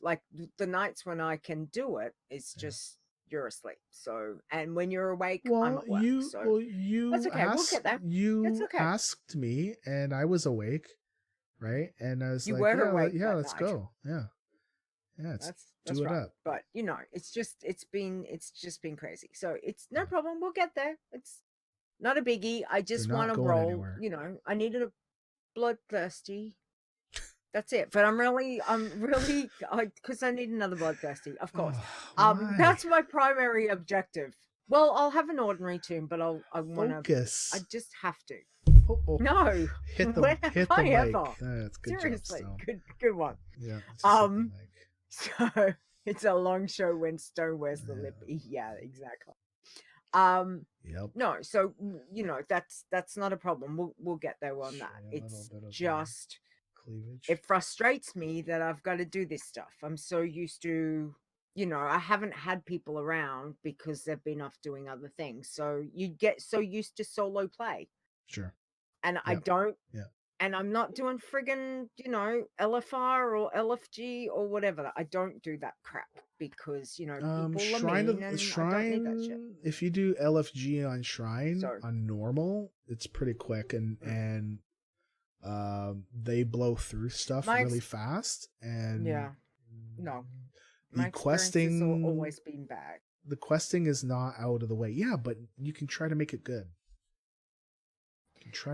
like the nights when I can do it, it's just you're asleep. So, and when you're awake, I'm at work. That's okay. We'll get there. You asked me, and I was awake, right? And I was you like, were awake. Yeah, let's go. Yeah, that's do it right. up. But it's just been crazy. So it's no problem. We'll get there. It's not a biggie. I just want to roll. Anywhere. I needed a bloodthirsty. That's it. But I'm really, because I need another bloodthirsty, of course. That's my primary objective. Well, I'll have an ordinary tomb, but I want to. I just have to. No, hit the mic. That's good. Seriously, job, good one. Yeah. So it's a long show when Stone wears the lip. Yeah, exactly. No, so that's not a problem. We'll get there on that. It's just. Cleavage. It frustrates me that I've got to do this stuff. I'm so used to, I haven't had people around because they've been off doing other things. So you get so used to solo play. Sure. And I don't. Yeah. And I'm not doing friggin', LFR or LFG or whatever. I don't do that crap because, people are mean and I don't need that shit. If you do LFG on Shrine on normal, it's pretty quick and they blow through stuff really fast, and my questing has always been bad. The questing is not out of the way, but you can try to make it good.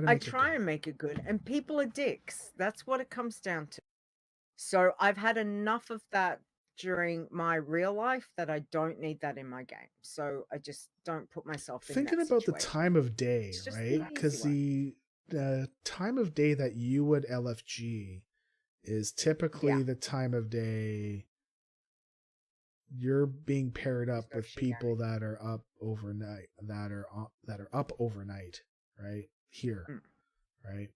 I try and make it good, and people are dicks. That's what it comes down to. So I've had enough of that during my real life that I don't need that in my game. So I just don't put myself in thinking that about situation. The time of day, right? Because the time of day that you would LFG is typically the time of day you're being paired up with people that are up overnight, that are up overnight, right? Here, right?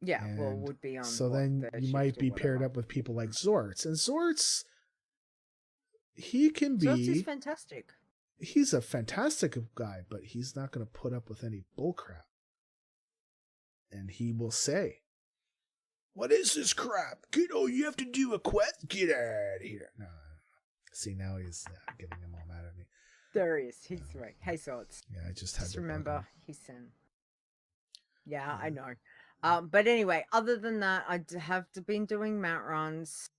Yeah, and would be on. So then you might be paired up with people like Zortz, and Zortz, Zortz is fantastic. He's a fantastic guy, but he's not going to put up with any bullcrap. And he will say, What is this crap? You have to do a quest. Get out of here. No. See, now he's getting him all mad at me. There he is. He's right. Hey, Swords. Yeah, I just had Just to remember, he's sin. Yeah, I know. But anyway, other than that, have been doing mount runs.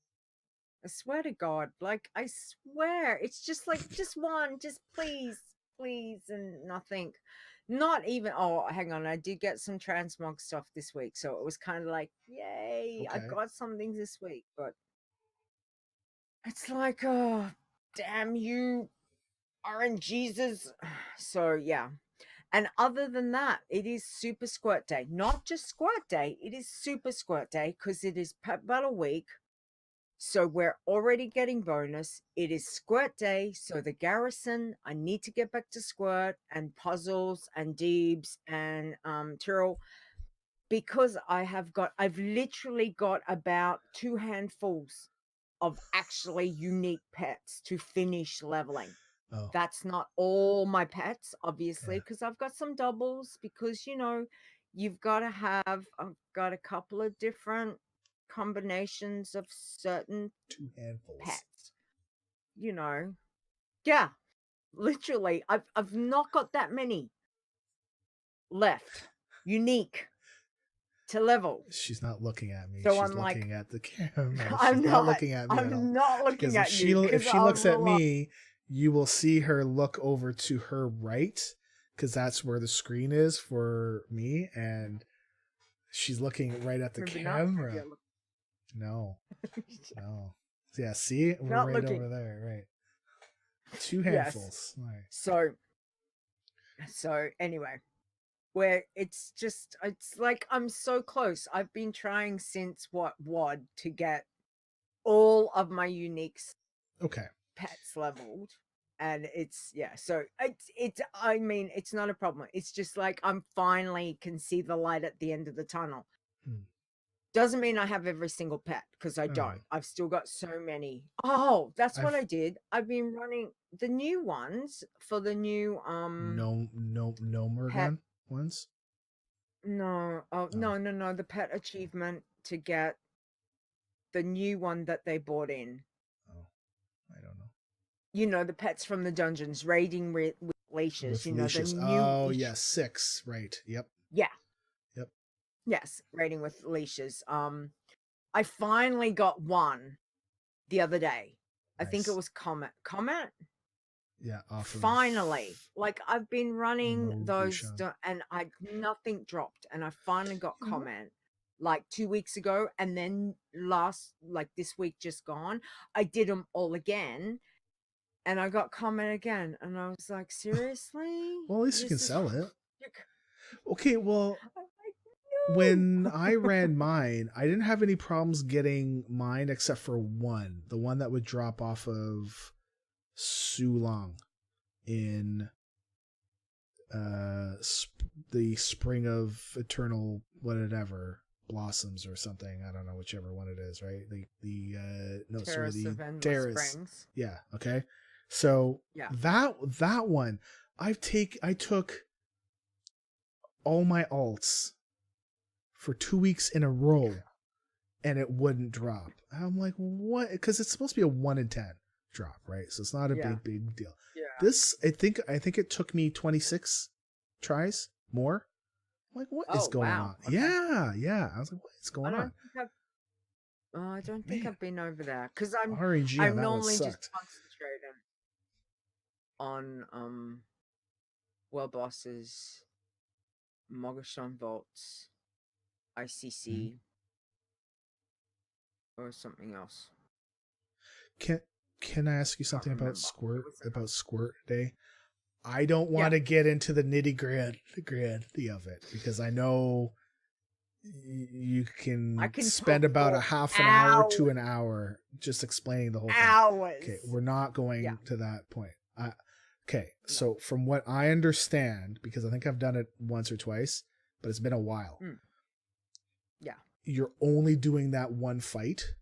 I swear to God, like, I swear, it's just like, just one, just please, and nothing. Not even, oh, hang on, I did get some transmog stuff this week, so it was kind of like, yay, I got something this week, but it's like, oh, damn you, RNGesus. So, yeah. And other than that, it is Super Squirt Day. Not just Squirt Day, it is Super Squirt Day, because it is Pet Battle Week. So we're already getting bonus. It is Squirt Day. So the garrison, I need to get back to Squirt and puzzles and Deebs and Tyrrell, because I've literally got about 2 handfuls of actually unique pets to finish leveling. Oh. That's not all my pets, obviously, because I've got some doubles, because, you've got to have, I've got a couple of different combinations of certain 2 handfuls pets, yeah, literally I've not got that many left unique to level. She's not looking at me. So She's I'm looking at the camera. I'm not looking at me at all. I'm not looking at you. If she looks at me, you will see her look over to her right, because that's where the screen is for me, and she's looking right at the camera. No. Yeah, see? We're not right looking over there, right. 2 handfuls. Yes. Right. So anyway, where it's like I'm so close. I've been trying since WOD to get all of my uniques pets leveled, and it's so I mean, it's not a problem. It's just like I'm finally can see the light at the end of the tunnel. Doesn't mean I have every single pet, because I don't. I've still got so many. Oh, that's what I did. I've been running the new ones for the new no Morgan ones. No, no, the pet achievement to get the new one that they bought in. Oh, I don't know. The pets from the dungeons raiding with leashes. With leashes. The new yes, 6. Right. Yep. Yeah. Yep. Yes, raiding with leashes. I finally got one the other day. Nice. I think it was Comet. Yeah, finally. Like, I've been running those and nothing dropped, and I finally got Comet like 2 weeks ago, and then this week just gone, I did them all again, and I got Comet again, and I was like, seriously? Well, at least you can sell it. Okay, well, when I ran mine, I didn't have any problems getting mine except for one, the one that would drop off of Sulong in the spring of eternal whatever blossoms or something. I don't know, whichever one it is, right? The Terrace. Yeah, okay. So that one I took all my alts for 2 weeks in a row, and it wouldn't drop. I'm like, what? Because it's supposed to be a 1 in 10 drop, right? So it's not a big deal. Yeah. This, I think it took me 26 tries more. I'm like, what is going on? Okay. Yeah. I was like, what is going on? I don't think I've been over there, because I'm normally just concentrating on world bosses, Mogashon vaults, ICC, or something else. Can I ask you something about Squirt Day? I don't want to get into the nitty gritty of it, because I know you can spend about a half an hour to an hour just explaining the whole thing. Okay, we're not going to that point. So from what I understand, because I think I've done it once or twice, but it's been a while. Yeah. You're only doing that one fight,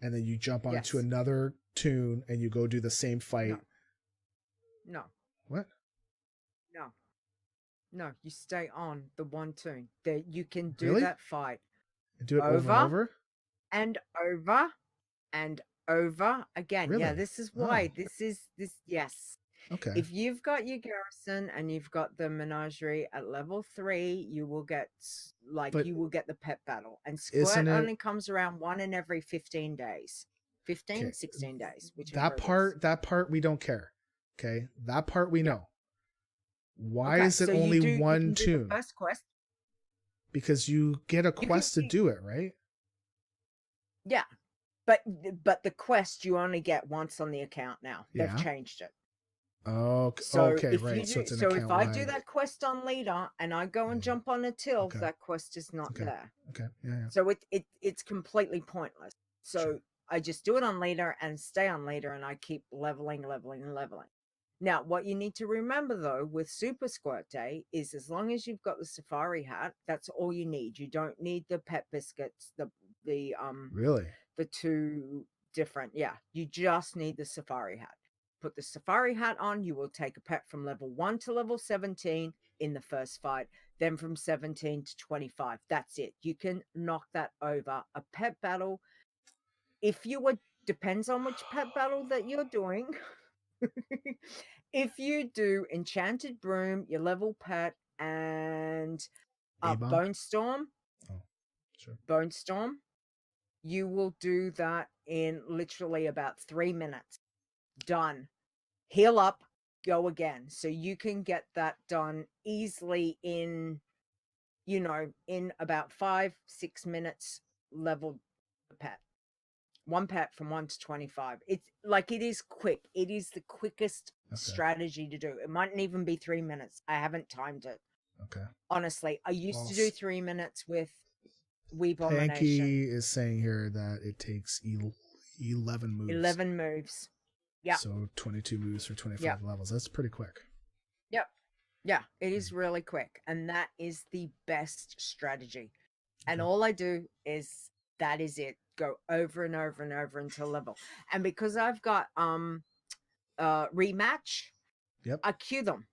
and then you jump onto another tune and you go do the same fight. No. What? No, you stay on the one tune. That you can do that fight Do it over and over? And over and over again. Really? Yeah, this is why. Yes. Okay. If you've got your garrison and you've got the menagerie at level 3, you will get you will get the pet battle. And squirt only comes around one in every 15 days. 15, 16 days. That part we don't care. Okay. That part we know. Why is it only one tune? First quest. Because you get a quest to do it, right? Yeah. But the quest you only get once on the account now. They've changed it. Okay. So okay, right. So if I do that quest on Leeta and I go and jump on a till, that quest is not there. Okay. Yeah. So it's completely pointless. So I just do it on Leeta and stay on Leeta, and I keep leveling. Now, what you need to remember though with Super Squirt Day is as long as you've got the safari hat, that's all you need. You don't need the pet biscuits, the Really? The two different, you just need the safari hat. Put the safari hat on, you will take a pet from level 1 to level 17 in the first fight, then from 17 to 25. That's it. You can knock that over. A pet battle, depends on which pet battle that you're doing. If you do Enchanted Broom, your level pet, and Bone Storm, Bone Storm, you will do that in literally about 3 minutes. Done. Heal up, go again. So you can get that done easily in about 5-6 minutes. Level a pet. One pet from 1 to 25. It is quick. It is the quickest strategy to do. It mightn't even be 3 minutes. I haven't timed it. Okay. Honestly, I used to do 3 minutes with Weebomination. Panky is saying here that it takes 11 moves. 11 moves. Yeah. So 22 moves for 25 levels. That's pretty quick. Yep. Yeah, it is really quick. And that is the best strategy. And all I do is that is it. Go over and over and over until level. And because I've got rematch, I queue them.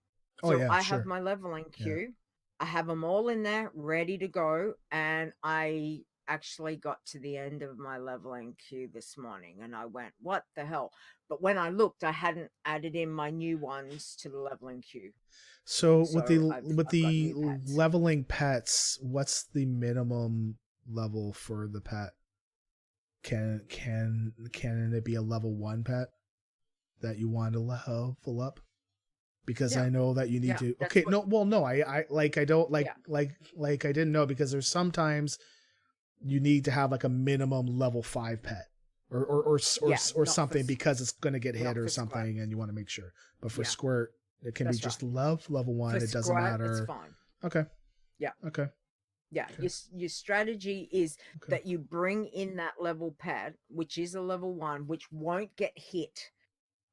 So I have my leveling queue. I have them all in there ready to go. And I actually got to the end of my leveling queue this morning and I went, what the hell? But when I looked, I hadn't added in my new ones to the leveling queue. So with the leveling pets, what's the minimum level for the pet? Can it be a level 1 pet that you want to level up? Because I know that you need to. Okay, I didn't know, because there's sometimes you need to have like a minimum level 5 pet or something because it's going to get hit or something, Squirt. And you want to make sure. But for Squirt, it can be just level 1. It doesn't matter. It's fine. Okay. Yeah. Okay. Yeah, okay. Your strategy is that you bring in that level pet, which is a level 1, which won't get hit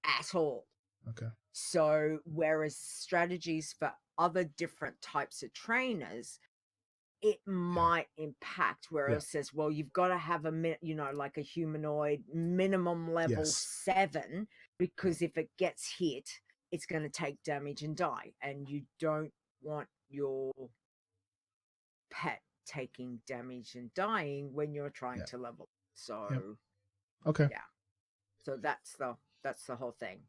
at all. Okay. So whereas strategies for other different types of trainers, it might impact where it says, well, you've got to have like a humanoid minimum level 7, because if it gets hit, it's going to take damage and die. And you don't want your pet taking damage and dying when you're trying to level. So so that's the whole thing.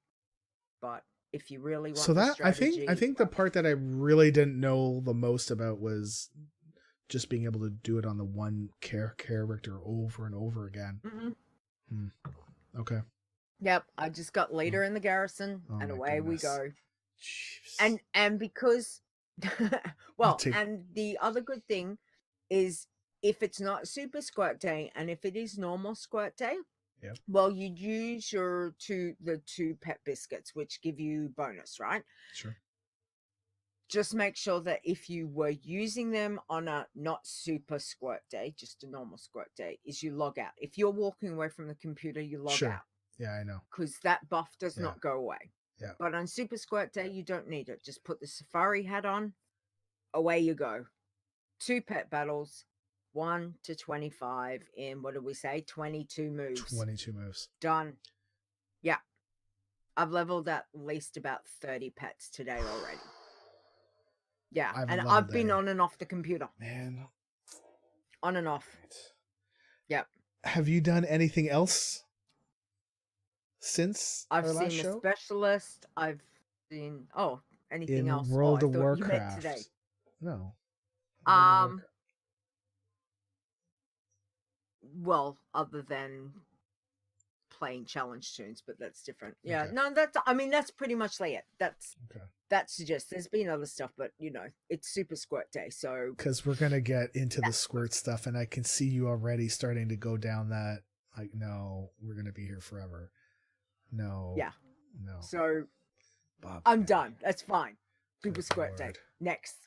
But if you really want strategy, I think the part that I really didn't know the most about was just being able to do it on the one character over and over again. Okay. Yep, I just got Leeta in the garrison and away we go. Jeez. And because and the other good thing is, if it's not Super Squirt Day and if it is normal Squirt Day, well, you'd use the two pet biscuits, which give you bonus, right? Sure. Just make sure that if you were using them on a not Super Squirt Day, just a normal Squirt Day, is you log out. If you're walking away from the computer, you log out. Yeah, I know. Because that buff does not go away. Yeah. But on Super Squirt Day, you don't need it. Just put the safari hat on. Away you go. 2 pet battles, 1 to 25 in, what did we say? 22 moves. 22 moves. Done. Yeah. I've leveled at least about 30 pets today already. Yeah. I've been on and off the computer. Man. On and off. Right. Yep. Have you done anything else since I've our last seen a show? specialist. I've seen anything In else. World I of thought you meant today. Warcraft. No. Well, other than playing challenge tunes, but that's different. Yeah, Okay. no, that's pretty much it. That's just there's been other stuff, but it's Super Squirt Day, so because we're gonna get into the squirt stuff, and I can see you already starting to go down that. Like, no, we're gonna be here forever. No. Yeah. No. So Bob, I'm done. That's fine. Super Squirt Day. Next.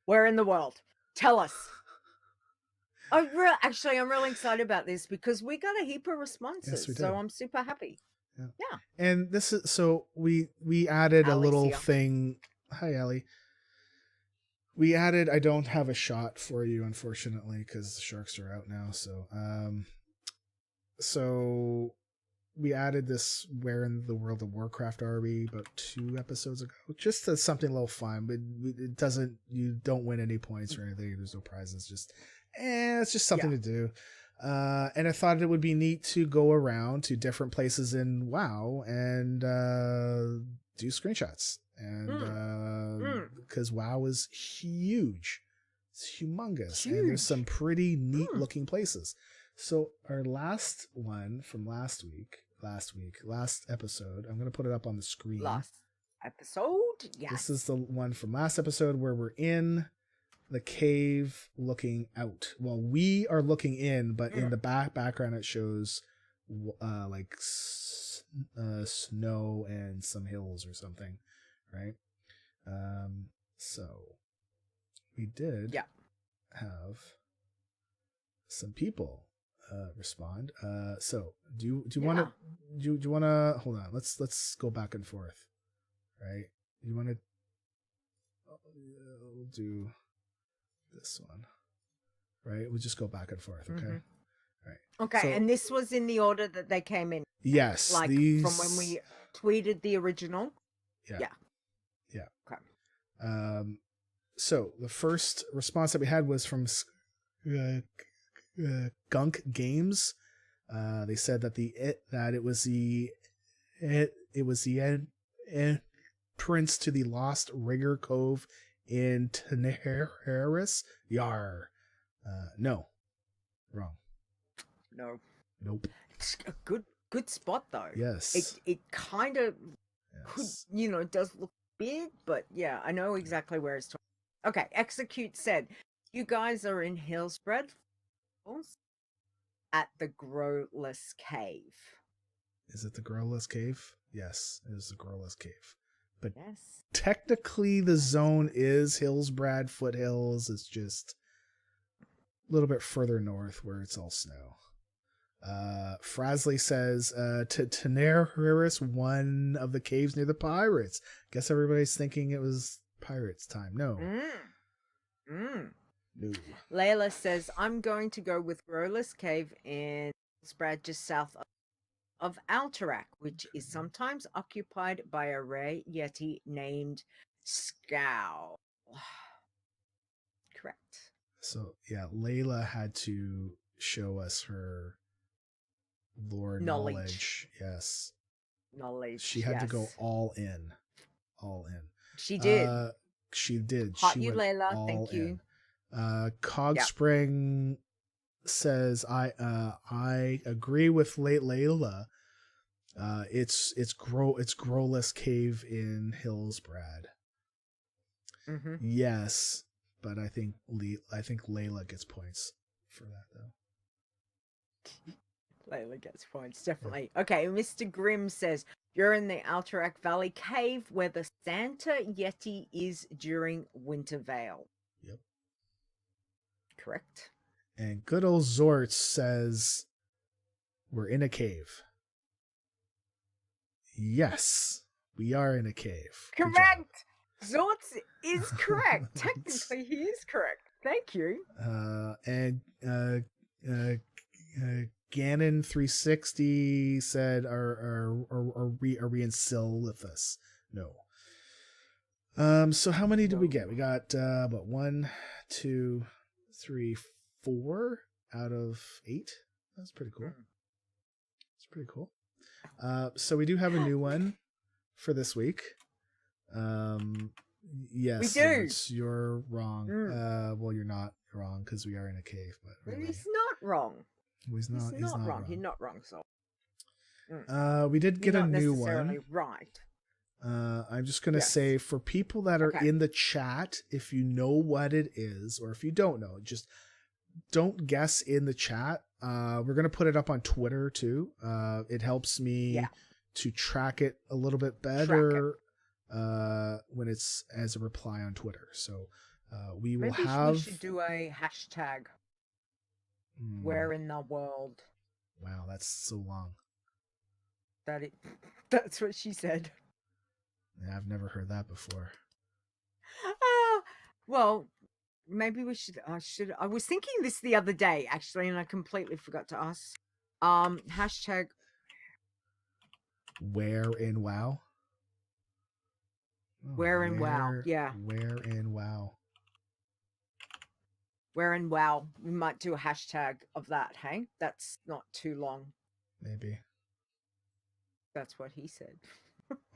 Where in the world? Tell us. I'm really excited about this because we got a heap of responses. Yes, we did. So I'm super happy. Yeah. And this is so we added a little here. thing. Hi, Allie. We added. I don't have a shot for you, unfortunately, because the sharks are out now. So we added this. Where in the World of Warcraft are we? About 2 episodes ago, just as something a little fun. But it doesn't. You don't win any points or anything. There's no prizes. Just it's just something to do. And I thought it would be neat to go around to different places in WoW and do screenshots. And because WoW is huge, it's humongous, and there's some pretty neat looking places. So our last one from last episode, I'm going to put it up on the screen. Last episode? Yes. This is the one from last episode where we're in the cave looking out. Well, we are looking in, but in the background it shows like snow and some hills or something, right? So we did have some people respond. So do you want to do you want to hold on? Let's go back and forth, right? You want to we'll do this one, right? We'll just go back and forth, okay? Right. Okay, so, and this was in the order that they came in. Yes, like from when we tweeted the original. Yeah. Okay. So the first response that we had was from Gunk Games. They said that it was the entrance to the Lost Rigger Cove in Teneris. Yar. No. Wrong. No. Nope. It's a good spot though. Yes. It kind of could, does look big, but yeah, I know exactly where it's talking. Okay, Eexecute said, you guys are in Hillspread at the Growless Cave. Is it the Growless Cave? Yes, it is the Growless Cave. But yes, technically the zone is Hillsbrad Foothills. It's just a little bit further north where it's all snow. Frasley says, Teneris, one of the caves near the pirates. Guess everybody's thinking it was pirates time. No. No. Leila says, I'm going to go with Growless Cave in Hillsbrad just south of Alterac, which is sometimes occupied by a rare yeti named Scowl. Correct. So, yeah, Leila had to show us her lore knowledge. Yes. Knowledge. She had to go all in. All in. She did. She did. Hot she you, went Leila. all Thank you. Cogspring says, I agree with Leila. It's Growless Cave in Hillsbrad. Yes, but I think Leila gets points for that though. Leila gets points, definitely. Yeah. Okay, Mr. Grim says, you're in the Alterac Valley Cave where the Santa Yeti is during Winter Veil. Yep. Correct. And good old Zortz says, we're in a cave. Yes, we are in a cave. Correct. Zortz is correct. Technically, he is correct. Thank you. And Ganon 360 said, "Are we in Silithus?" No. So how many did we get? We got 1, 2, 3, 4 out of 8. That's pretty cool. It's pretty cool. So we do have a new one for this week. Yes, we do. You're wrong. Well, you're not wrong because we are in a cave. But really, he's not wrong. He's not wrong. He's not wrong. So. We did get a new necessarily one. Right. I'm just gonna say for people that are in the chat, if you know what it is, or if you don't know, just don't guess in the chat. We're gonna put it up on Twitter too. It helps me to track it a little bit better when it's as a reply on Twitter. So we will have. We should do a hashtag. Where in the world? Wow, that's so long. That's what she said. Yeah, I've never heard that before. Well, maybe we should. I was thinking this the other day actually, and I completely forgot to ask. Hashtag. Where in WoW? Where in WoW? Yeah. Where in WoW? Where in WoW? We might do a hashtag of that. Hey, that's not too long. Maybe. That's what he said.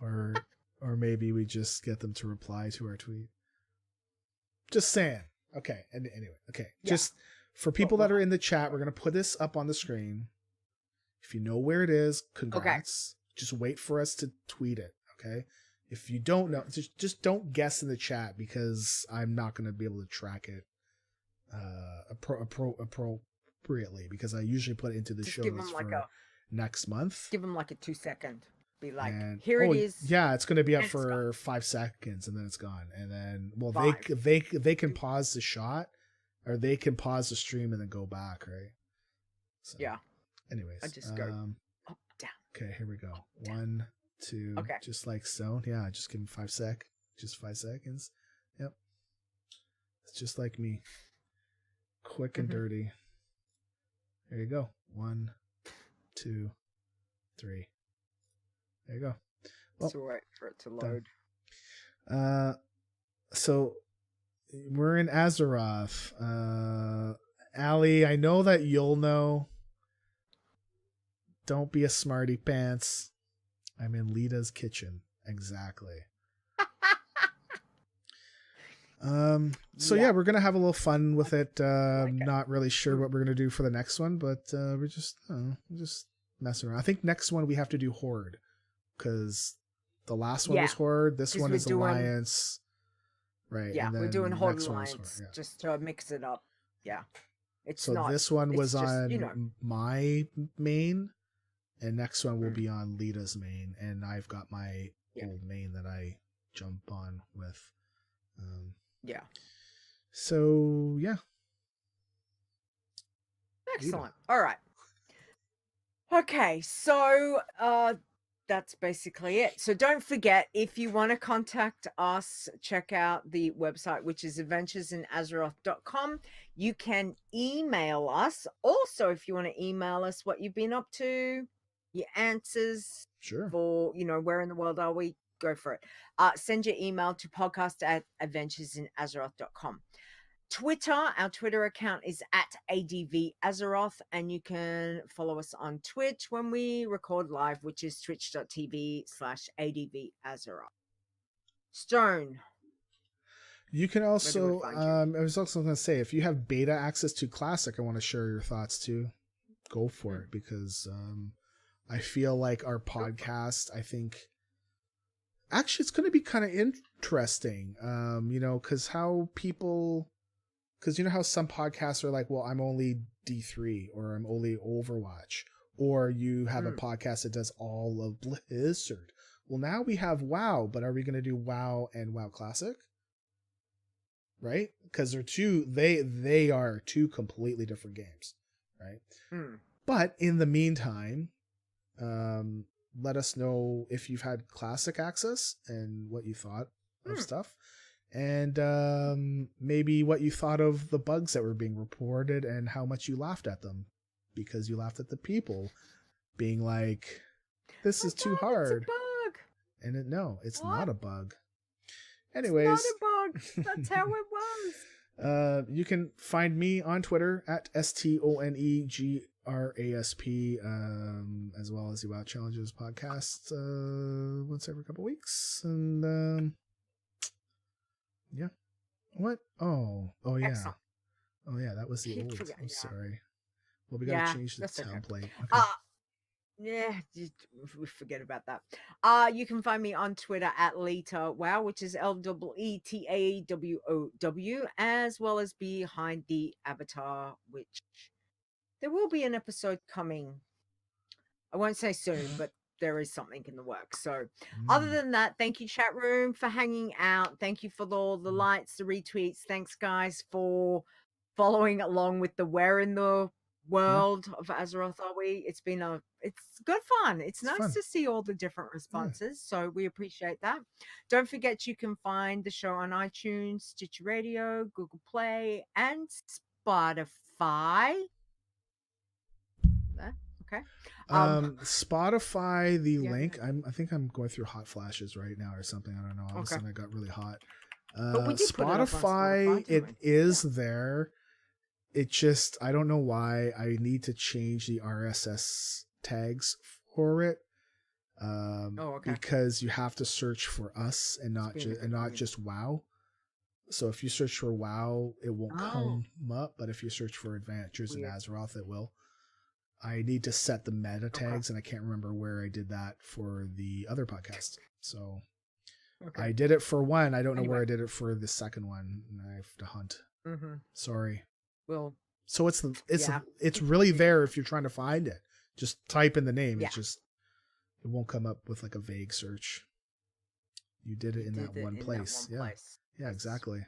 Or maybe we just get them to reply to our tweet. Just saying. Okay. And anyway, okay. Yeah. Just for people that are in the chat, we're going to put this up on the screen. If you know where it is, congrats. Okay. Just wait for us to tweet it. Okay. If you don't know, just don't guess in the chat because I'm not going to be able to track it appropriately because I usually put it into the show notes for next month. Give them like a 2-second. Be like, here it is. Yeah, it's going to be up for 5 seconds and then it's gone. And then, well, they can pause the shot or they can pause the stream and then go back, right? So, yeah. Anyways, I just go up, down. Okay, here we go. 1, 2. Okay. Just like so. Yeah, just give them 5 sec. Just 5 seconds. Yep. It's just like me. Quick and dirty. There you go. 1, 2, 3. There you go. Well, so wait for it to load. So we're in Azeroth. Allie, I know that you'll know. Don't be a smarty pants. I'm in Leeta's kitchen. Exactly. So yeah, we're gonna have a little fun with it. Not really sure what we're gonna do for the next one, but we're just messing around. I think next one we have to do Horde because the last one was Horde. This one is Alliance. Right. Yeah, we're doing Horde Alliance just to mix it up. Yeah. This one was on my main, and next one will be on Leeta's main, and I've got my old main that I jump on with. So yeah. Excellent. All right. Okay, so that's basically it. So don't forget, if you want to contact us, check out the website, which is adventuresinazeroth.com. You can email us. Also, if you want to email us what you've been up to, your answers for, where in the world are we? Go for it. Send your email to podcast@adventuresinazeroth.com. Twitter, our Twitter account is @ADVAzeroth, and you can follow us on Twitch when we record live, which is twitch.tv/ADVAzeroth. Stone. You can also, I was also going to say, if you have beta access to Classic, I want to share your thoughts too. Go for it, because I feel like our podcast, actually, it's going to be kind of interesting, because because you know how some podcasts are like, well, I'm only D3 or I'm only Overwatch, or you have a podcast that does all of Blizzard. Well, now we have WoW, but are we going to do WoW and WoW Classic? Right? Because they are two completely different games, right? But in the meantime, let us know if you've had Classic access and what you thought of stuff. And maybe what you thought of the bugs that were being reported and how much you laughed at them, because you laughed at the people being like, this is too hard. It's a bug. And it's not a bug. Anyways. It's not a bug. That's how it was. You can find me on Twitter at STONEGRASP, as well as the WoW Challenges podcast once every couple weeks. And yeah. What? Oh yeah. Excellent. Oh yeah, that was the Keep old. forgetting, I'm yeah. sorry. Well, we gotta change the template. Okay. Yeah, we forget about that. You can find me on Twitter at Leeta Wow, which is LEETAWOW, as well as Behind the Avatar, which there will be an episode coming. I won't say soon, but there is something in the works. So other than that, thank you, chat room, for hanging out. Thank you for all the likes, the retweets. Thanks, guys, for following along with the Where in the World of Azeroth are we? It's good fun. It's nice fun to see all the different responses. So we appreciate that. Don't forget you can find the show on iTunes, Stitcher Radio, Google Play, and Spotify. Okay. Spotify, the link. I think I'm going through hot flashes right now or something. I don't know. All of a sudden I got really hot. But we did Spotify, it is there. It just, I don't know why. I need to change the RSS tags for it. Because you have to search for us and not just WoW. So if you search for WoW, it won't come up. But if you search for Adventures in Azeroth, it will. I need to set the meta tags, and I can't remember where I did that for the other podcast. So I did it for one. I don't know where I did it for the second one. I have to hunt. Sorry. Well, so it's really there if you're trying to find it. Just type in the name. It won't come up with like a vague search. You did it in that one place. Yeah, exactly.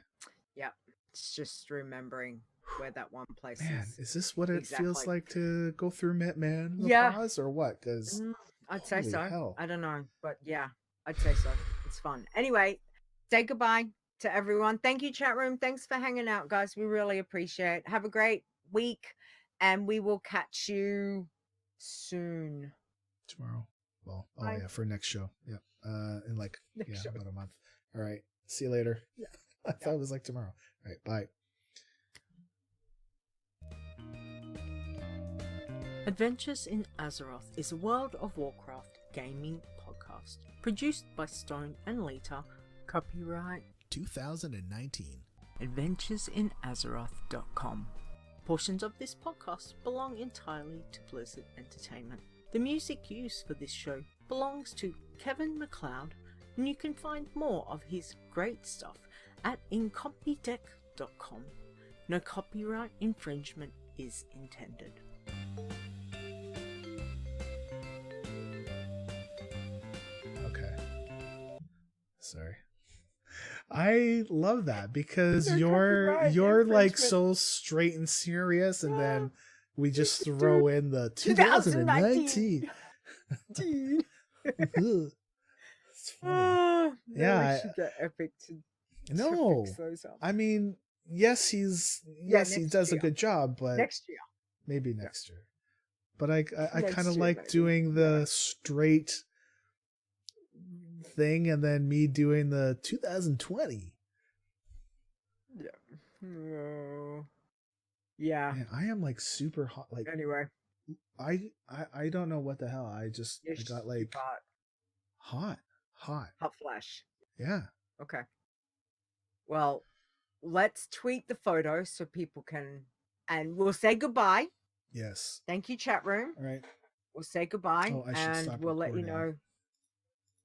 Yeah, it's just remembering where that one place Man, is. Is this what it feels like to go through Man Pause or what? Because I'd say so. Hell. I don't know, but yeah, I'd say so. It's fun. Anyway, say goodbye to everyone. Thank you, chat room. Thanks for hanging out, guys. We really appreciate it. Have a great week, and we will catch you soon. Tomorrow. Well, for next show. Yeah. In like about a month. All right. See you later. Yeah. I thought it was like tomorrow. All right. Bye. Adventures in Azeroth is a World of Warcraft gaming podcast produced by Stone and Leeta. Copyright 2019. AdventuresInAzeroth.com. Portions of this podcast belong entirely to Blizzard Entertainment. The music used for this show belongs to Kevin MacLeod, and you can find more of his great stuff at incompetech.com. No copyright infringement is intended. Okay. Sorry. I love that because you're like so straight and serious, and then we just throw in the 2019. It's funny. We should get Epic to fix those up. I mean, yes, he does a good job, but next year, maybe next year. But I kind of like doing the straight thing and then me doing the 2020. Yeah. Man, I am like super hot. Like anyway, I don't know what the hell. I got like hot flash. Yeah. Okay. Well, let's tweet the photo so people can, and we'll say goodbye. Yes. Thank you, chat room. All right. We'll say goodbye, and we'll let you know.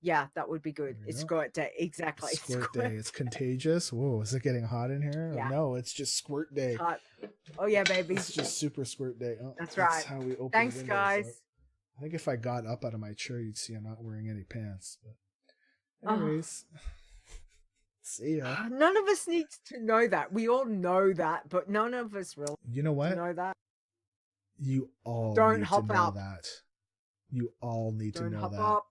Yeah, that would be good. It's squirt day. Exactly. Squirt day. It's contagious. Whoa, is it getting hot in here? Yeah. No, it's just squirt day. It's hot. Oh, yeah, baby. It's just super squirt day. Oh, that's right. That's how we open Thanks, windows, guys. So I think if I got up out of my chair, you'd see I'm not wearing any pants. But anyways, see ya. None of us needs to know that. We all know that, but none of us really. You know what? Know that. You all don't need hop to know up. That. You all need don't to know hop that. Up.